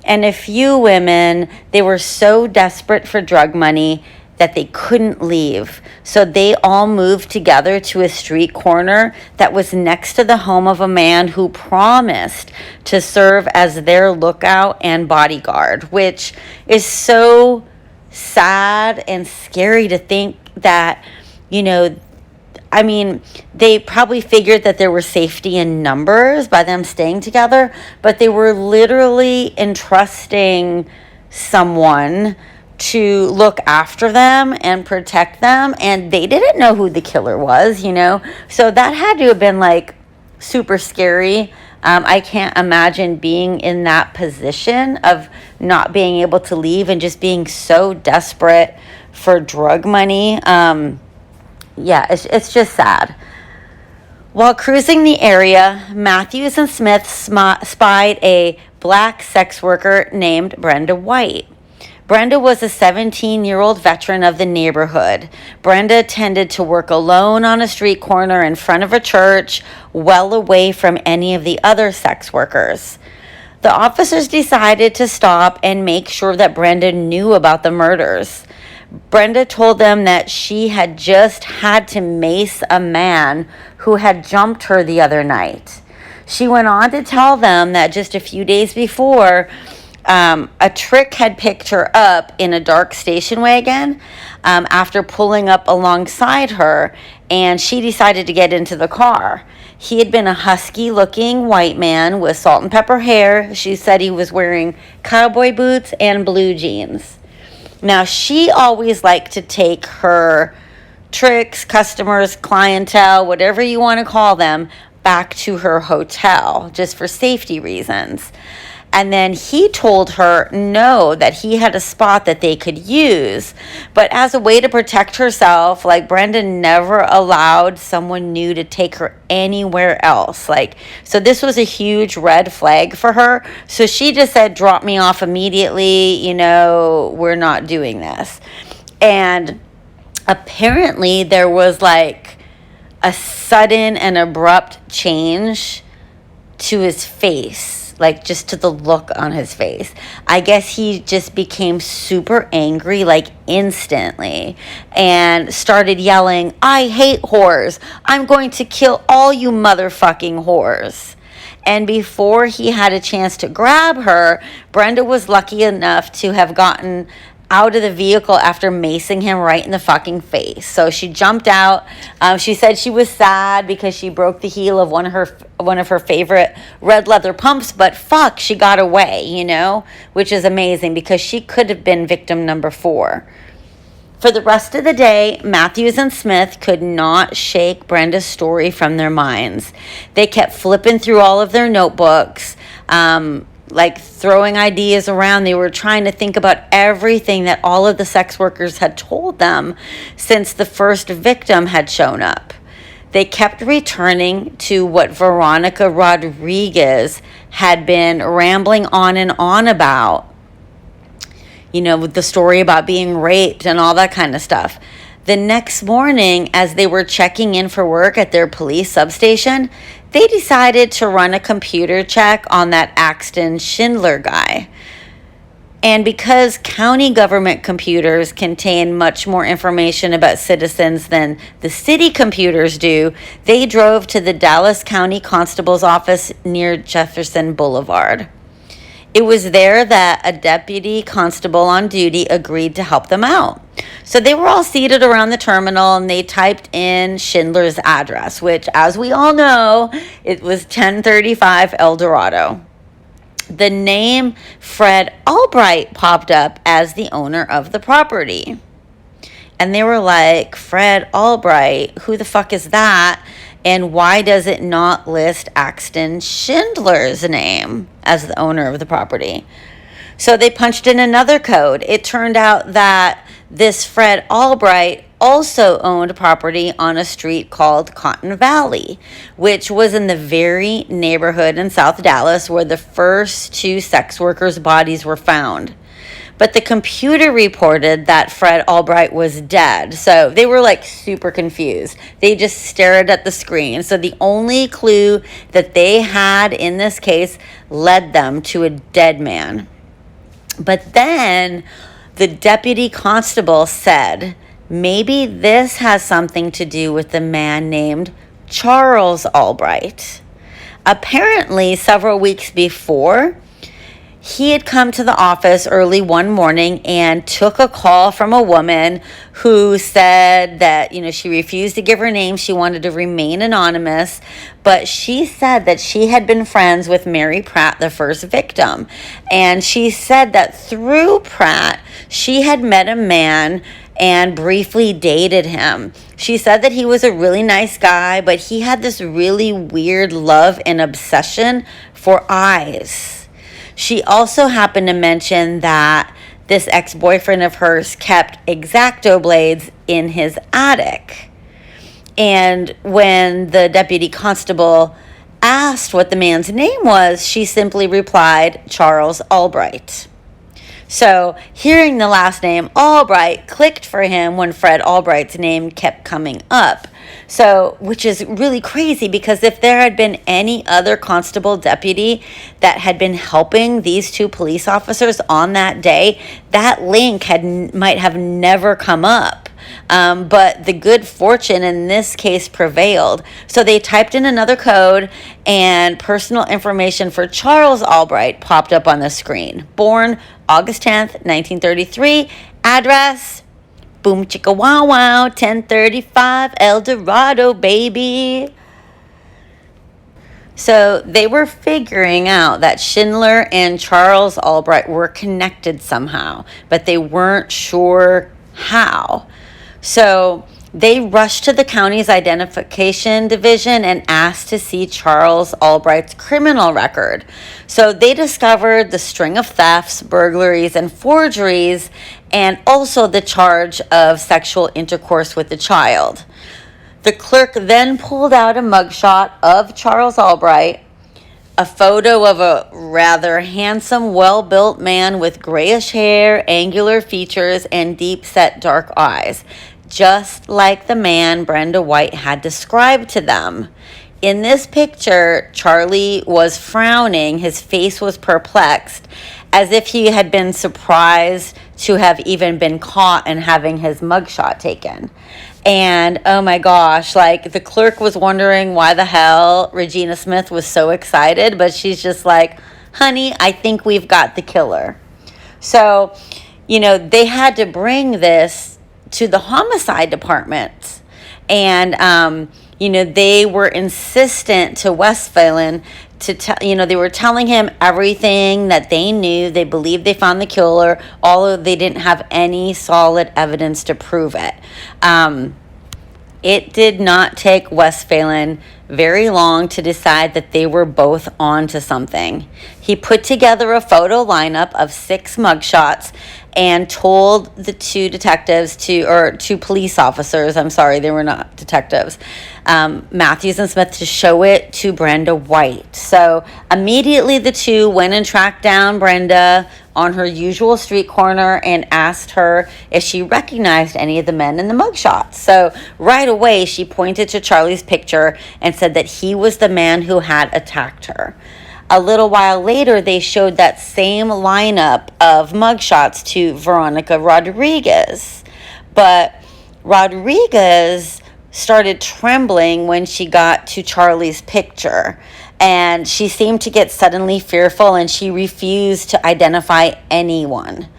And a few women, they were so desperate for drug money that they couldn't leave. So they all moved together to a street corner that was next to the home of a man who promised to serve as their lookout and bodyguard, which is so sad and scary to think that, I mean, they probably figured that there was safety in numbers by them staying together, but they were literally entrusting someone to look after them and protect them, and they didn't know who the killer was, So that had to have been like super scary. I can't imagine being in that position of not being able to leave and just being so desperate for drug money. It's just sad. While cruising the area, Matthews and Smith spied a black sex worker named Brenda White. Brenda was a 17-year-old veteran of the neighborhood. Brenda tended to work alone on a street corner in front of a church, well away from any of the other sex workers. The officers decided to stop and make sure that Brenda knew about the murders. Brenda told them that she had just had to mace a man who had jumped her the other night. She went on to tell them that just a few days before, a trick had picked her up in a dark station wagon after pulling up alongside her, and she decided to get into the car. He had been a husky-looking white man with salt and pepper hair. She said he was wearing cowboy boots and blue jeans. Now, she always liked to take her tricks, customers, clientele, whatever you want to call them, back to her hotel just for safety reasons. And then he told her no, that he had a spot that they could use. But as a way to protect herself, Brenda never allowed someone new to take her anywhere else. So this was a huge red flag for her. So she just said, drop me off immediately. We're not doing this. And apparently there was a sudden and abrupt change to his face. Just to the look on his face. I guess he just became super angry, instantly, and started yelling, "I hate whores. I'm going to kill all you motherfucking whores." And before he had a chance to grab her, Brenda was lucky enough to have gotten out of the vehicle after macing him right in the fucking face. So she jumped out. She said she was sad because she broke the heel of one of her favorite red leather pumps, but fuck, she got away, which is amazing because she could have been victim number 4. For the rest of the day, Matthews and Smith could not shake Brenda's story from their minds. They kept flipping through all of their notebooks, throwing ideas around. They were trying to think about everything that all of the sex workers had told them since the first victim had shown up. They kept returning to what Veronica Rodriguez had been rambling on and on about. With the story about being raped and all that kind of stuff. The next morning, as they were checking in for work at their police substation, they decided to run a computer check on that Axton Schindler guy. And because county government computers contain much more information about citizens than the city computers do, they drove to the Dallas County Constable's office near Jefferson Boulevard. It was there that a deputy constable on duty agreed to help them out. So they were all seated around the terminal and they typed in Schindler's address, which, as we all know, it was 1035 El Dorado. The name Fred Albright popped up as the owner of the property. And they were like, Fred Albright, who the fuck is that? And why does it not list Axton Schindler's name as the owner of the property? So they punched in another code. It turned out that this Fred Albright also owned property on a street called Cotton Valley, which was in the very neighborhood in South Dallas where the first 2 sex workers' bodies were found. but the computer reported that Fred Albright was dead. So they were like super confused. They just stared at the screen. So the only clue that they had in this case led them to a dead man. But then the deputy constable said, maybe this has something to do with the man named Charles Albright. Apparently, several weeks before, he had come to the office early one morning and took a call from a woman who said that, she refused to give her name. She wanted to remain anonymous, but she said that she had been friends with Mary Pratt, the first victim. And she said that through Pratt, she had met a man and briefly dated him. She said that he was a really nice guy, but he had this really weird love and obsession for eyes. She also happened to mention that this ex-boyfriend of hers kept X-Acto blades in his attic. And when the deputy constable asked what the man's name was, she simply replied, Charles Albright. So hearing the last name Albright clicked for him when Fred Albright's name kept coming up. So, which is really crazy, because if there had been any other constable deputy that had been helping these two police officers on that day, that link might have never come up. But the good fortune in this case prevailed. So they typed in another code, and personal information for Charles Albright popped up on the screen. Born August 10th, 1933. Address, boom chicka wow wow, 1035 El Dorado, baby. So they were figuring out that Schindler and Charles Albright were connected somehow, but they weren't sure how. So they rushed to the county's identification division and asked to see Charles Albright's criminal record. So they discovered the string of thefts, burglaries, and forgeries, and also the charge of sexual intercourse with the child. The clerk then pulled out a mugshot of Charles Albright, a photo of a rather handsome, well-built man with grayish hair, angular features, and deep-set dark eyes, just like the man Brenda White had described to them. In this picture, Charlie was frowning. His face was perplexed, as if he had been surprised to have even been caught and having his mugshot taken. And oh my gosh, like the clerk was wondering why the hell Regina Smith was so excited, but she's just like, honey, I think we've got the killer. So, they had to bring this to the homicide department. And, they were insistent to Westphalen to they were telling him everything that they knew. They believed they found the killer, although they didn't have any solid evidence to prove it. It did not take Westphalen very long to decide that they were both onto something. He put together a photo lineup of 6 mugshots and told the two police officers, I'm sorry, they were not detectives, Matthews and Smith, to show it to Brenda White. So immediately the two went and tracked down Brenda on her usual street corner and asked her if she recognized any of the men in the mugshots. So right away she pointed to Charlie's picture and said that he was the man who had attacked her. A little while later, they showed that same lineup of mugshots to Veronica Rodriguez. But Rodriguez started trembling when she got to Charlie's picture. And she seemed to get suddenly fearful, and she refused to identify anyone.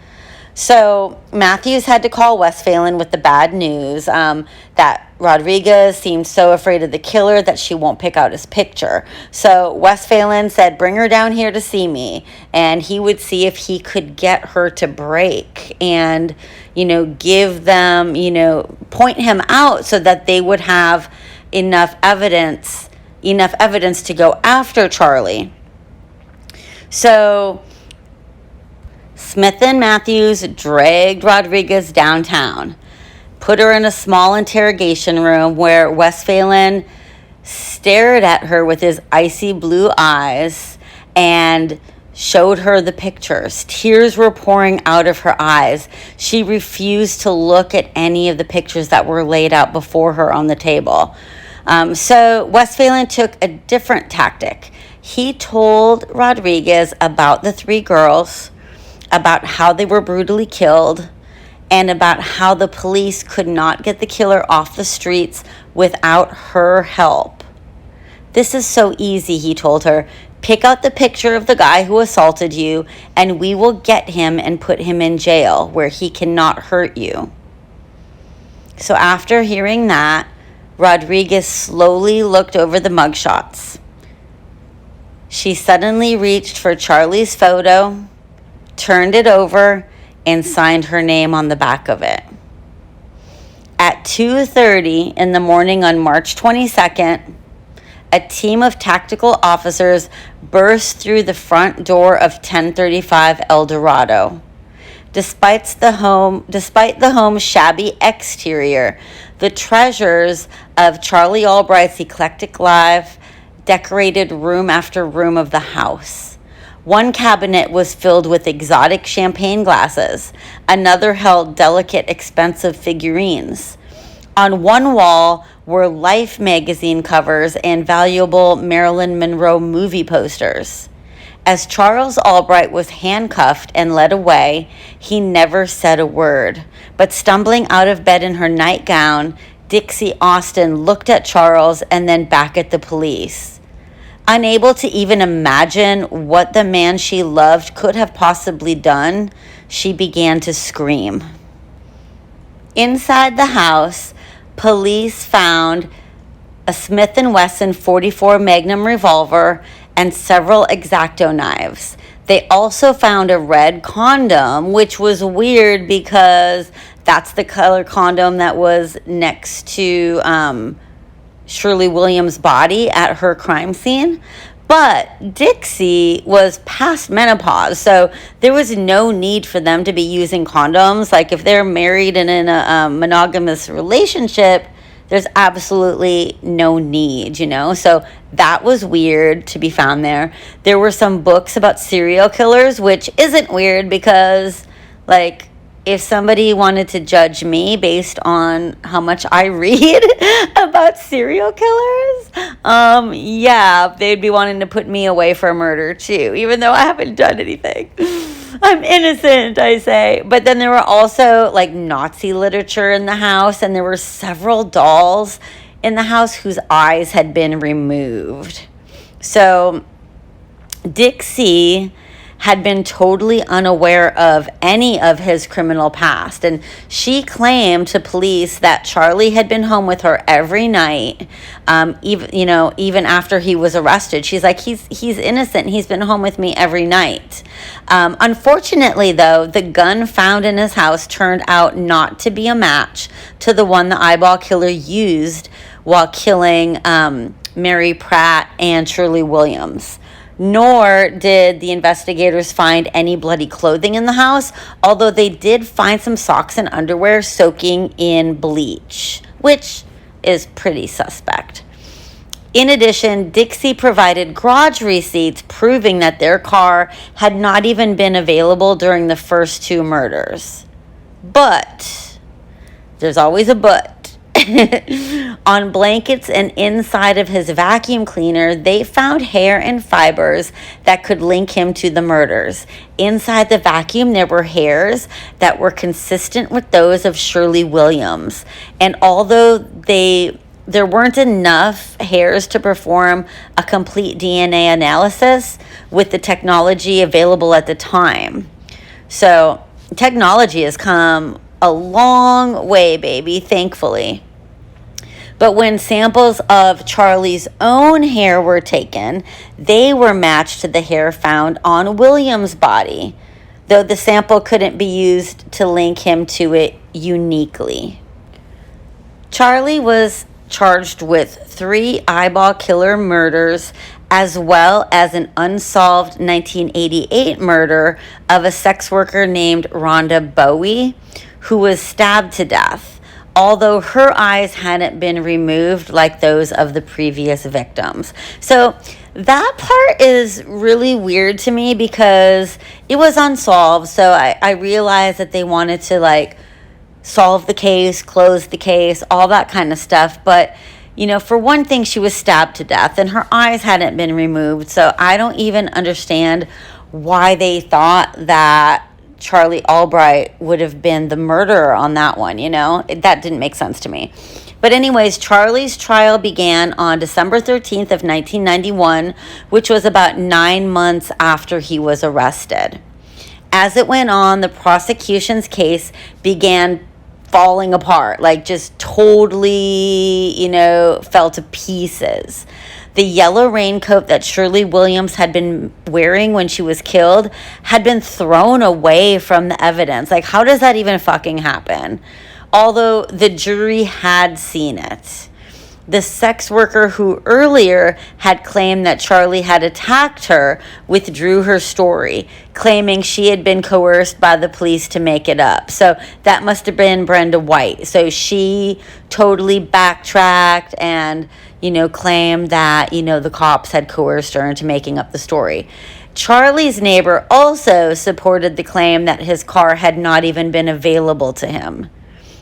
So Matthews had to call Westphalen with the bad news that Rodriguez seemed so afraid of the killer that she won't pick out his picture. So Westphalen said, bring her down here to see me. And he would see if he could get her to break and, give them, point him out so that they would have enough evidence to go after Charlie. So Smith and Matthews dragged Rodriguez downtown, put her in a small interrogation room where Westphalen stared at her with his icy blue eyes, and showed her the pictures. Tears were pouring out of her eyes. She refused to look at any of the pictures that were laid out before her on the table. So Westphalen took a different tactic. He told Rodriguez about the 3 girls, about how they were brutally killed, and about how the police could not get the killer off the streets without her help. This is so easy, he told her. Pick out the picture of the guy who assaulted you, and we will get him and put him in jail where he cannot hurt you. So after hearing that, Rodriguez slowly looked over the mugshots. She suddenly reached for Charlie's photo, turned it over, and signed her name on the back of it. At 2:30 in the morning on March 22nd, a team of tactical officers burst through the front door of 1035 El Dorado. Despite the home's shabby exterior, the treasures of Charlie Albright's eclectic life decorated room after room of the house. One cabinet was filled with exotic champagne glasses. Another held delicate, expensive figurines. On one wall were Life magazine covers and valuable Marilyn Monroe movie posters. As Charles Albright was handcuffed and led away, he never said a word. But stumbling out of bed in her nightgown, Dixie Austin looked at Charles and then back at the police. Unable to even imagine what the man she loved could have possibly done, she began to scream. Inside the house, police found a Smith & Wesson .44 Magnum revolver and several X-Acto knives. They also found a red condom, which was weird because that's the color condom that was next to Shirley Williams' body at her crime scene. But Dixie was past menopause, so there was no need for them to be using condoms. Like, if they're married and in a monogamous relationship, there's absolutely no need, you know? So that was weird to be found there. There were some books about serial killers, which isn't weird because, like, if somebody wanted to judge me based on how much I read about serial killers, yeah, they'd be wanting to put me away for murder too, even though I haven't done anything. I'm innocent, I say. But then there were also like Nazi literature in the house, and there were several dolls in the house whose eyes had been removed. So Dixie had been totally unaware of any of his criminal past, and she claimed to police that Charlie had been home with her every night, even after he was arrested. She's like, he's innocent. He's been home with me every night. Unfortunately, though, the gun found in his house turned out not to be a match to the one the eyeball killer used while killing Mary Pratt and Shirley Williams. Nor did the investigators find any bloody clothing in the house, although they did find some socks and underwear soaking in bleach, which is pretty suspect. In addition, Dixie provided garage receipts proving that their car had not even been available during the first 2 murders. But, there's always a but. On blankets and inside of his vacuum cleaner, they found hair and fibers that could link him to the murders. Inside the vacuum, there were hairs that were consistent with those of Shirley Williams. And although there weren't enough hairs to perform a complete DNA analysis with the technology available at the time. So, technology has come a long way, baby, thankfully. But when samples of Charlie's own hair were taken, they were matched to the hair found on Williams' body, though the sample couldn't be used to link him to it uniquely. Charlie was charged with 3 eyeball killer murders, as well as an unsolved 1988 murder of a sex worker named Rhonda Bowie, who was stabbed to death. although her eyes hadn't been removed like those of the previous victims. So that part is really weird to me because it was unsolved. So I realized that they wanted to like solve the case, close the case, all that kind of stuff. But, you know, for one thing, she was stabbed to death and her eyes hadn't been removed. So I don't even understand why they thought that Charlie Albright would have been the murderer on that one, you know? That didn't make sense to me. But anyways, Charlie's trial began on December 13th of 1991, which was about 9 months after he was arrested. As it went on, the prosecution's case began falling apart, like just totally, you know, fell to pieces. The yellow raincoat that Shirley Williams had been wearing when she was killed had been thrown away from the evidence. Like, how does that even fucking happen? Although the jury had seen it. The sex worker who earlier had claimed that Charlie had attacked her withdrew her story, claiming she had been coerced by the police to make it up. So that must have been Brenda White. So she totally backtracked and, you know, claimed that, you know, the cops had coerced her into making up the story. Charlie's neighbor also supported the claim that his car had not even been available to him.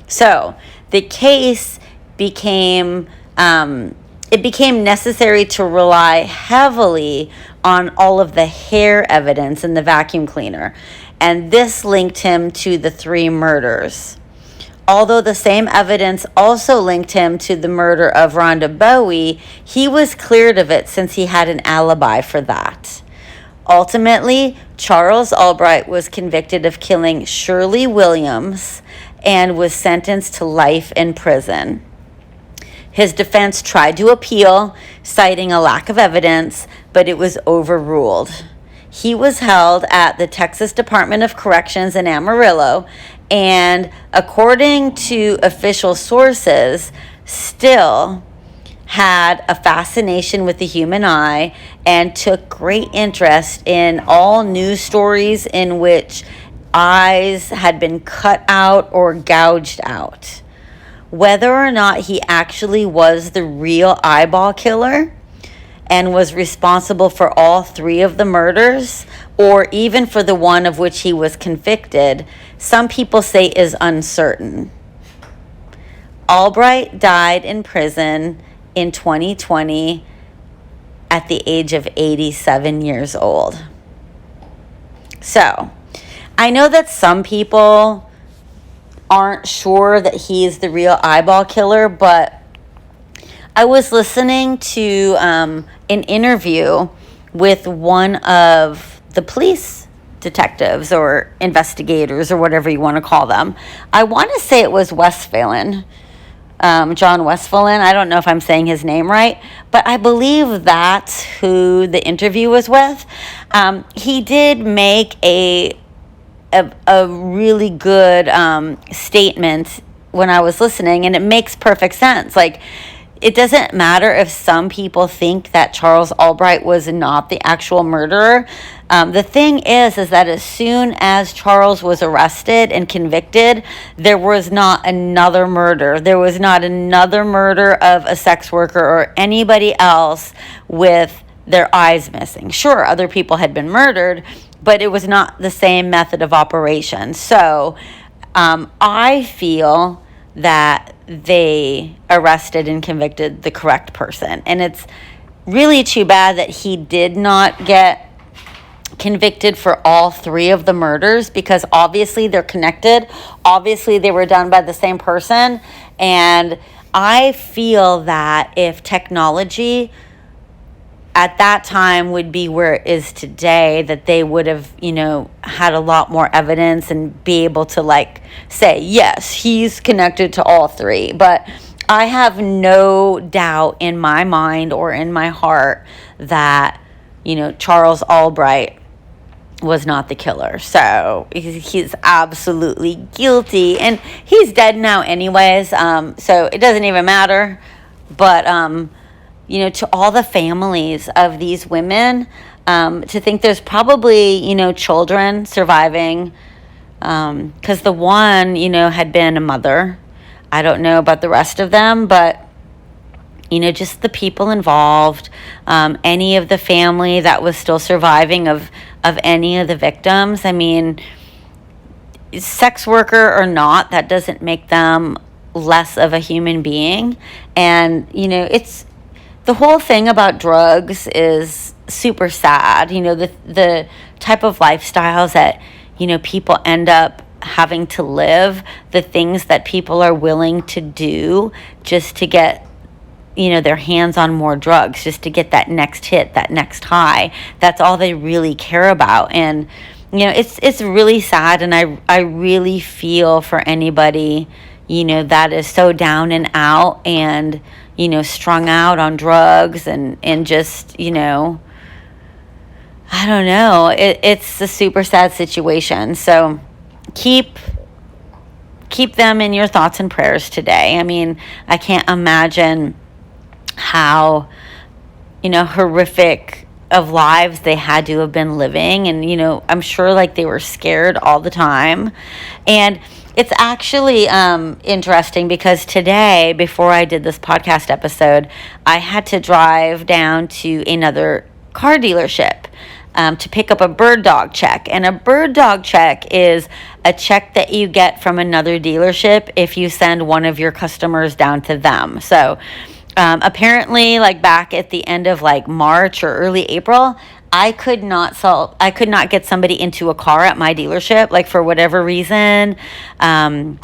So the case became necessary to rely heavily on all of the hair evidence in the vacuum cleaner, and this linked him to the 3 murders. Although the same evidence also linked him to the murder of Rhonda Bowie, he was cleared of it since he had an alibi for that. Ultimately, Charles Albright was convicted of killing Shirley Williams and was sentenced to life in prison. His defense tried to appeal, citing a lack of evidence, but it was overruled. He was held at the Texas Department of Corrections in Amarillo, and according to official sources, still had a fascination with the human eye and took great interest in all news stories in which eyes had been cut out or gouged out. Whether or not he actually was the real eyeball killer and was responsible for all 3 of the murders, or even for the one of which he was convicted, some people say is uncertain. Albright died in prison in 2020 at the age of 87 years old. So, I know that some people aren't sure that he's the real eyeball killer, but I was listening to an interview with one of the police detectives or investigators or whatever you want to call them. I want to say it was Westphalen, John Westphalen. I don't know if I'm saying his name right, but I believe that's who the interview was with. He did make a really good statement when I was listening, and it makes perfect sense. Like, it doesn't matter if some people think that Charles Albright was not the actual murderer. The thing is that as soon as Charles was arrested and convicted, there was not another murder. There was not another murder of a sex worker or anybody else with their eyes missing. Sure, other people had been murdered, but it was not the same method of operation. So I feel that they arrested and convicted the correct person. And it's really too bad that he did not get convicted for all 3 of the murders, because obviously they're connected. Obviously they were done by the same person. And I feel that if technology at that time would be where it is today, that they would have, you know, had a lot more evidence and be able to like say, yes, he's connected to all 3. But I have no doubt in my mind or in my heart that, you know, Charles Albright was not the killer. So he's absolutely guilty, and he's dead now anyways. So it doesn't even matter. But, you know, to all the families of these women, to think there's probably, you know, children surviving, because the one, you know, had been a mother. I don't know about the rest of them, but just the people involved, any of the family that was still surviving of any of the victims. I mean, sex worker or not, that doesn't make them less of a human being. And, it's the whole thing about drugs is super sad. The type of lifestyles that, people end up having to live, the things that people are willing to do just to get their hands on more drugs, just to get that next hit, that next high. That's all they really care about. And it's really sad, and I really feel for anybody that is so down and out and strung out on drugs and just I don't know, it's a super sad situation. So keep them in your thoughts and prayers today. I mean, I can't imagine how horrific of lives they had to have been living, and I'm sure like they were scared all the time. And it's actually interesting because today, before I did this podcast episode, I had to drive down to another car dealership to pick up a bird dog check. And a bird dog check is a check that you get from another dealership if you send one of your customers down to them. So apparently, like back at the end of like March or early April, I could not get somebody into a car at my dealership, like for whatever reason. The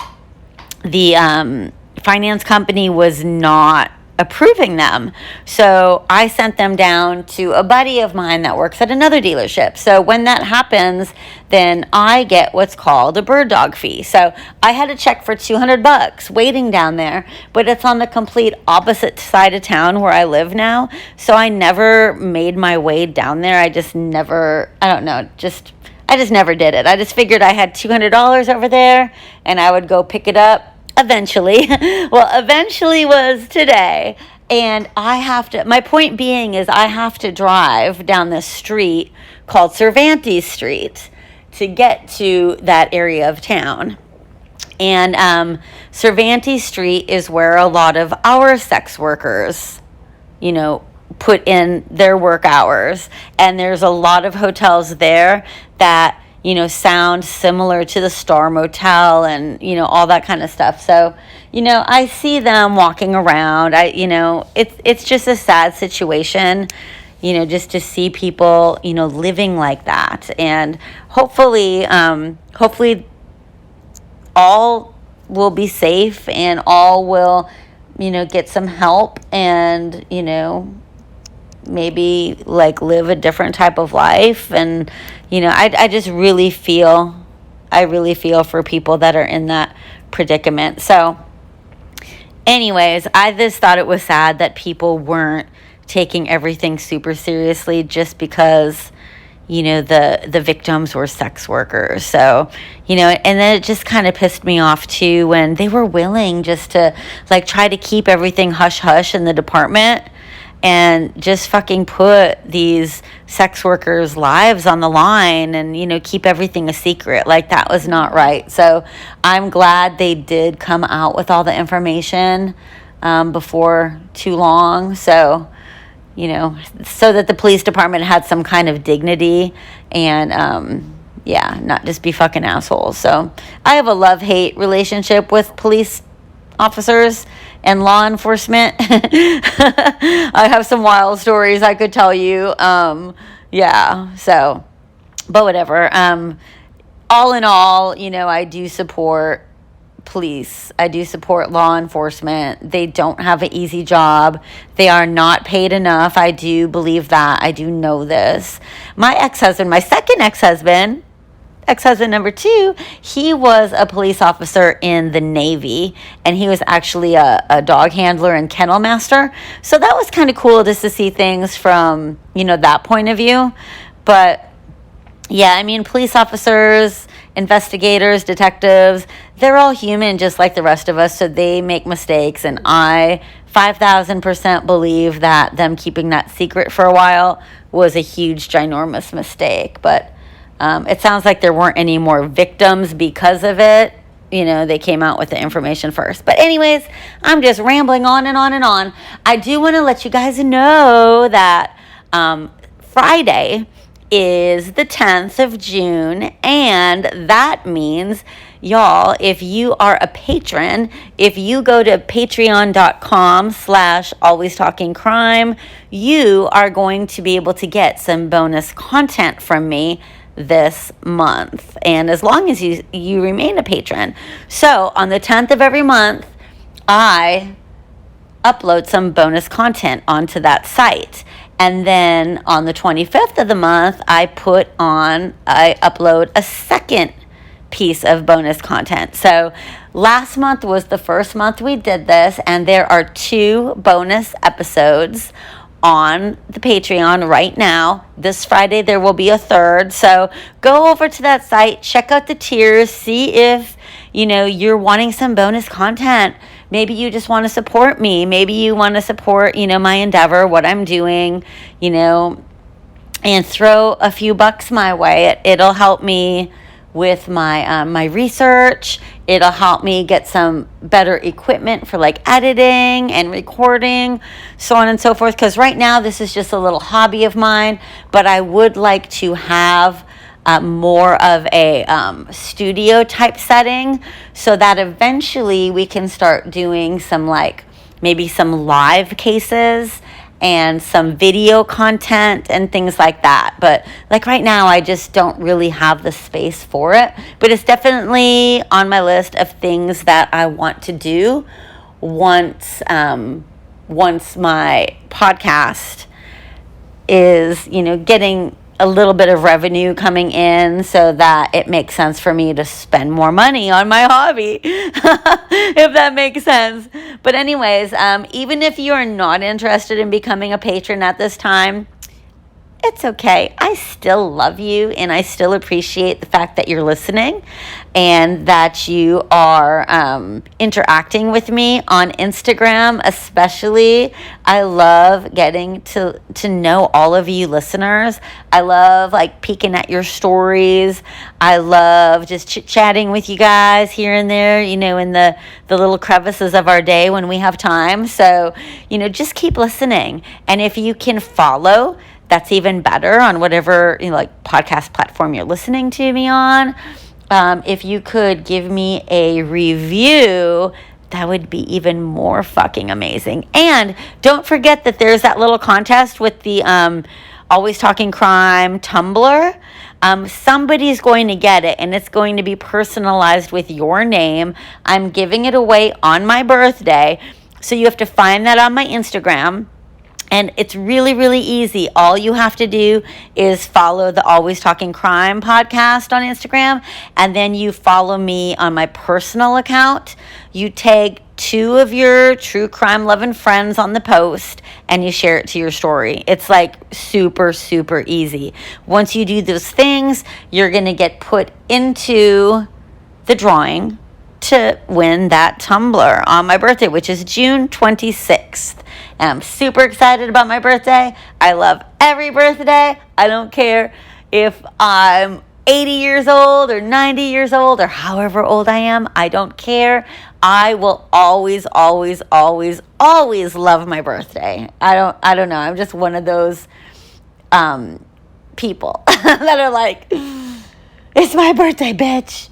finance company was not approving them. So I sent them down to a buddy of mine that works at another dealership. So when that happens, then I get what's called a bird dog fee. So I had a check for $200 waiting down there, but it's on the complete opposite side of town where I live now. So I never made my way down there. I just never did it. I just figured I had $200 over there and I would go pick it up eventually. Well, eventually was today. And my point being is I have to drive down this street called Cervantes Street to get to that area of town. And Cervantes Street is where a lot of our sex workers, put in their work hours. And there's a lot of hotels there that sound similar to the Star Motel and, all that kind of stuff. So, I see them walking around. It's just a sad situation, just to see people, living like that. And hopefully all will be safe and all will, get some help and, maybe like live a different type of life. And I just really feel for people that are in that predicament. So anyways, I just thought it was sad that people weren't taking everything super seriously just because the victims were sex workers. So and then it just kind of pissed me off too when they were willing just to like try to keep everything hush hush in the department and just fucking put these sex workers' lives on the line and, keep everything a secret. Like, that was not right. So I'm glad they did come out with all the information before too long. So, so that the police department had some kind of dignity and, not just be fucking assholes. So I have a love-hate relationship with police officers and law enforcement. I have some wild stories I could tell you. So, but whatever. All in all, I do support police. I do support law enforcement. They don't have an easy job. They are not paid enough. I do believe that. I do know this. My second ex-husband number 2, he was a police officer in the Navy, and he was actually a dog handler and kennel master. So that was kind of cool just to see things from, that point of view. But yeah, I mean, police officers, investigators, detectives, they're all human just like the rest of us, so they make mistakes. And I 5,000% believe that them keeping that secret for a while was a huge, ginormous mistake. But it sounds like there weren't any more victims because of it, they came out with the information first. But anyways, I'm just rambling on and on and on. I do want to let you guys know that Friday is the 10th of June, and that means, y'all, if you are a patron, if you go to patreon.com/alwaystalkingcrime, you are going to be able to get some bonus content from me this month, and as long as you remain a patron. So on the 10th of every month, I upload some bonus content onto that site. And then on the 25th of the month, I upload a second piece of bonus content. So last month was the first month we did this, and there are 2 bonus episodes on the Patreon right now. This Friday there will be a third. So go over to that site, check out the tiers, see if you're wanting some bonus content. Maybe you just want to support me. Maybe you want to support, my endeavor, what I'm doing, and throw a few bucks my way. It'll help me with my research. It'll help me get some better equipment for like editing and recording, so on and so forth. Because right now this is just a little hobby of mine, but I would like to have more of a studio type setting, so that eventually we can start doing some maybe some live cases and some video content and things like that. But right now I just don't really have the space for it, but it's definitely on my list of things that I want to do once my podcast is getting a little bit of revenue coming in, so that it makes sense for me to spend more money on my hobby, if that makes sense. But anyways, even if you are not interested in becoming a patron at this time, it's okay. I still love you, and I still appreciate the fact that you're listening and that you are interacting with me on Instagram especially. I love getting to know all of you listeners. I love peeking at your stories. I love just chit-chatting with you guys here and there, in the little crevices of our day when we have time. So, just keep listening. And if you can follow, that's even better on whatever podcast platform you're listening to me on. If you could give me a review, that would be even more fucking amazing. And don't forget that there's that little contest with the Always Talking Crime Tumblr. Somebody's going to get it, and it's going to be personalized with your name. I'm giving it away on my birthday, so you have to find that on my Instagram. And it's really, really easy. All you have to do is follow the Always Talking Crime podcast on Instagram, and then you follow me on my personal account. You tag 2 of your true crime loving friends on the post, and you share it to your story. It's super, super easy. Once you do those things, you're going to get put into the drawing to win that tumbler on my birthday, which is June 26th. And I'm super excited about my birthday. I love every birthday. I don't care if I'm 80 years old or 90 years old or however old I am. I don't care. I will always, always, always, always love my birthday. I don't know. I'm just one of those people that are like, it's my birthday, bitch.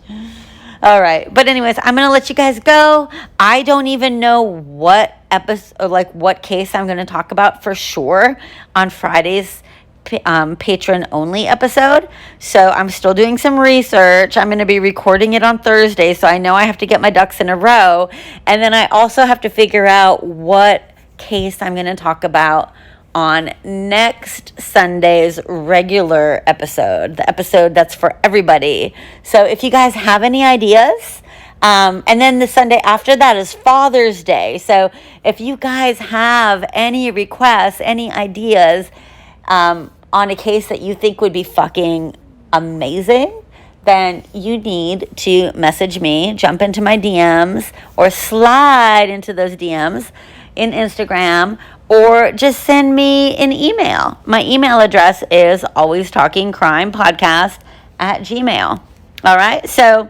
All right. But anyways, I'm going to let you guys go. I don't even know what episode, what case I'm going to talk about for sure on Friday's patron only episode. So I'm still doing some research. I'm going to be recording it on Thursday, so I know I have to get my ducks in a row. And then I also have to figure out what case I'm going to talk about on next Sunday's regular episode, the episode that's for everybody. So if you guys have any ideas, and then the Sunday after that is Father's Day. So if you guys have any requests, any ideas on a case that you think would be fucking amazing, then you need to message me, jump into my DMs, or slide into those DMs in Instagram, or just send me an email. My email address is alwaystalkingcrimepodcast@gmail.com. All right, so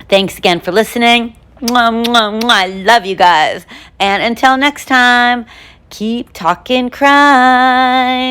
Thanks again for listening. Mwah, mwah, mwah. I love you guys. And until next time, keep talking crime.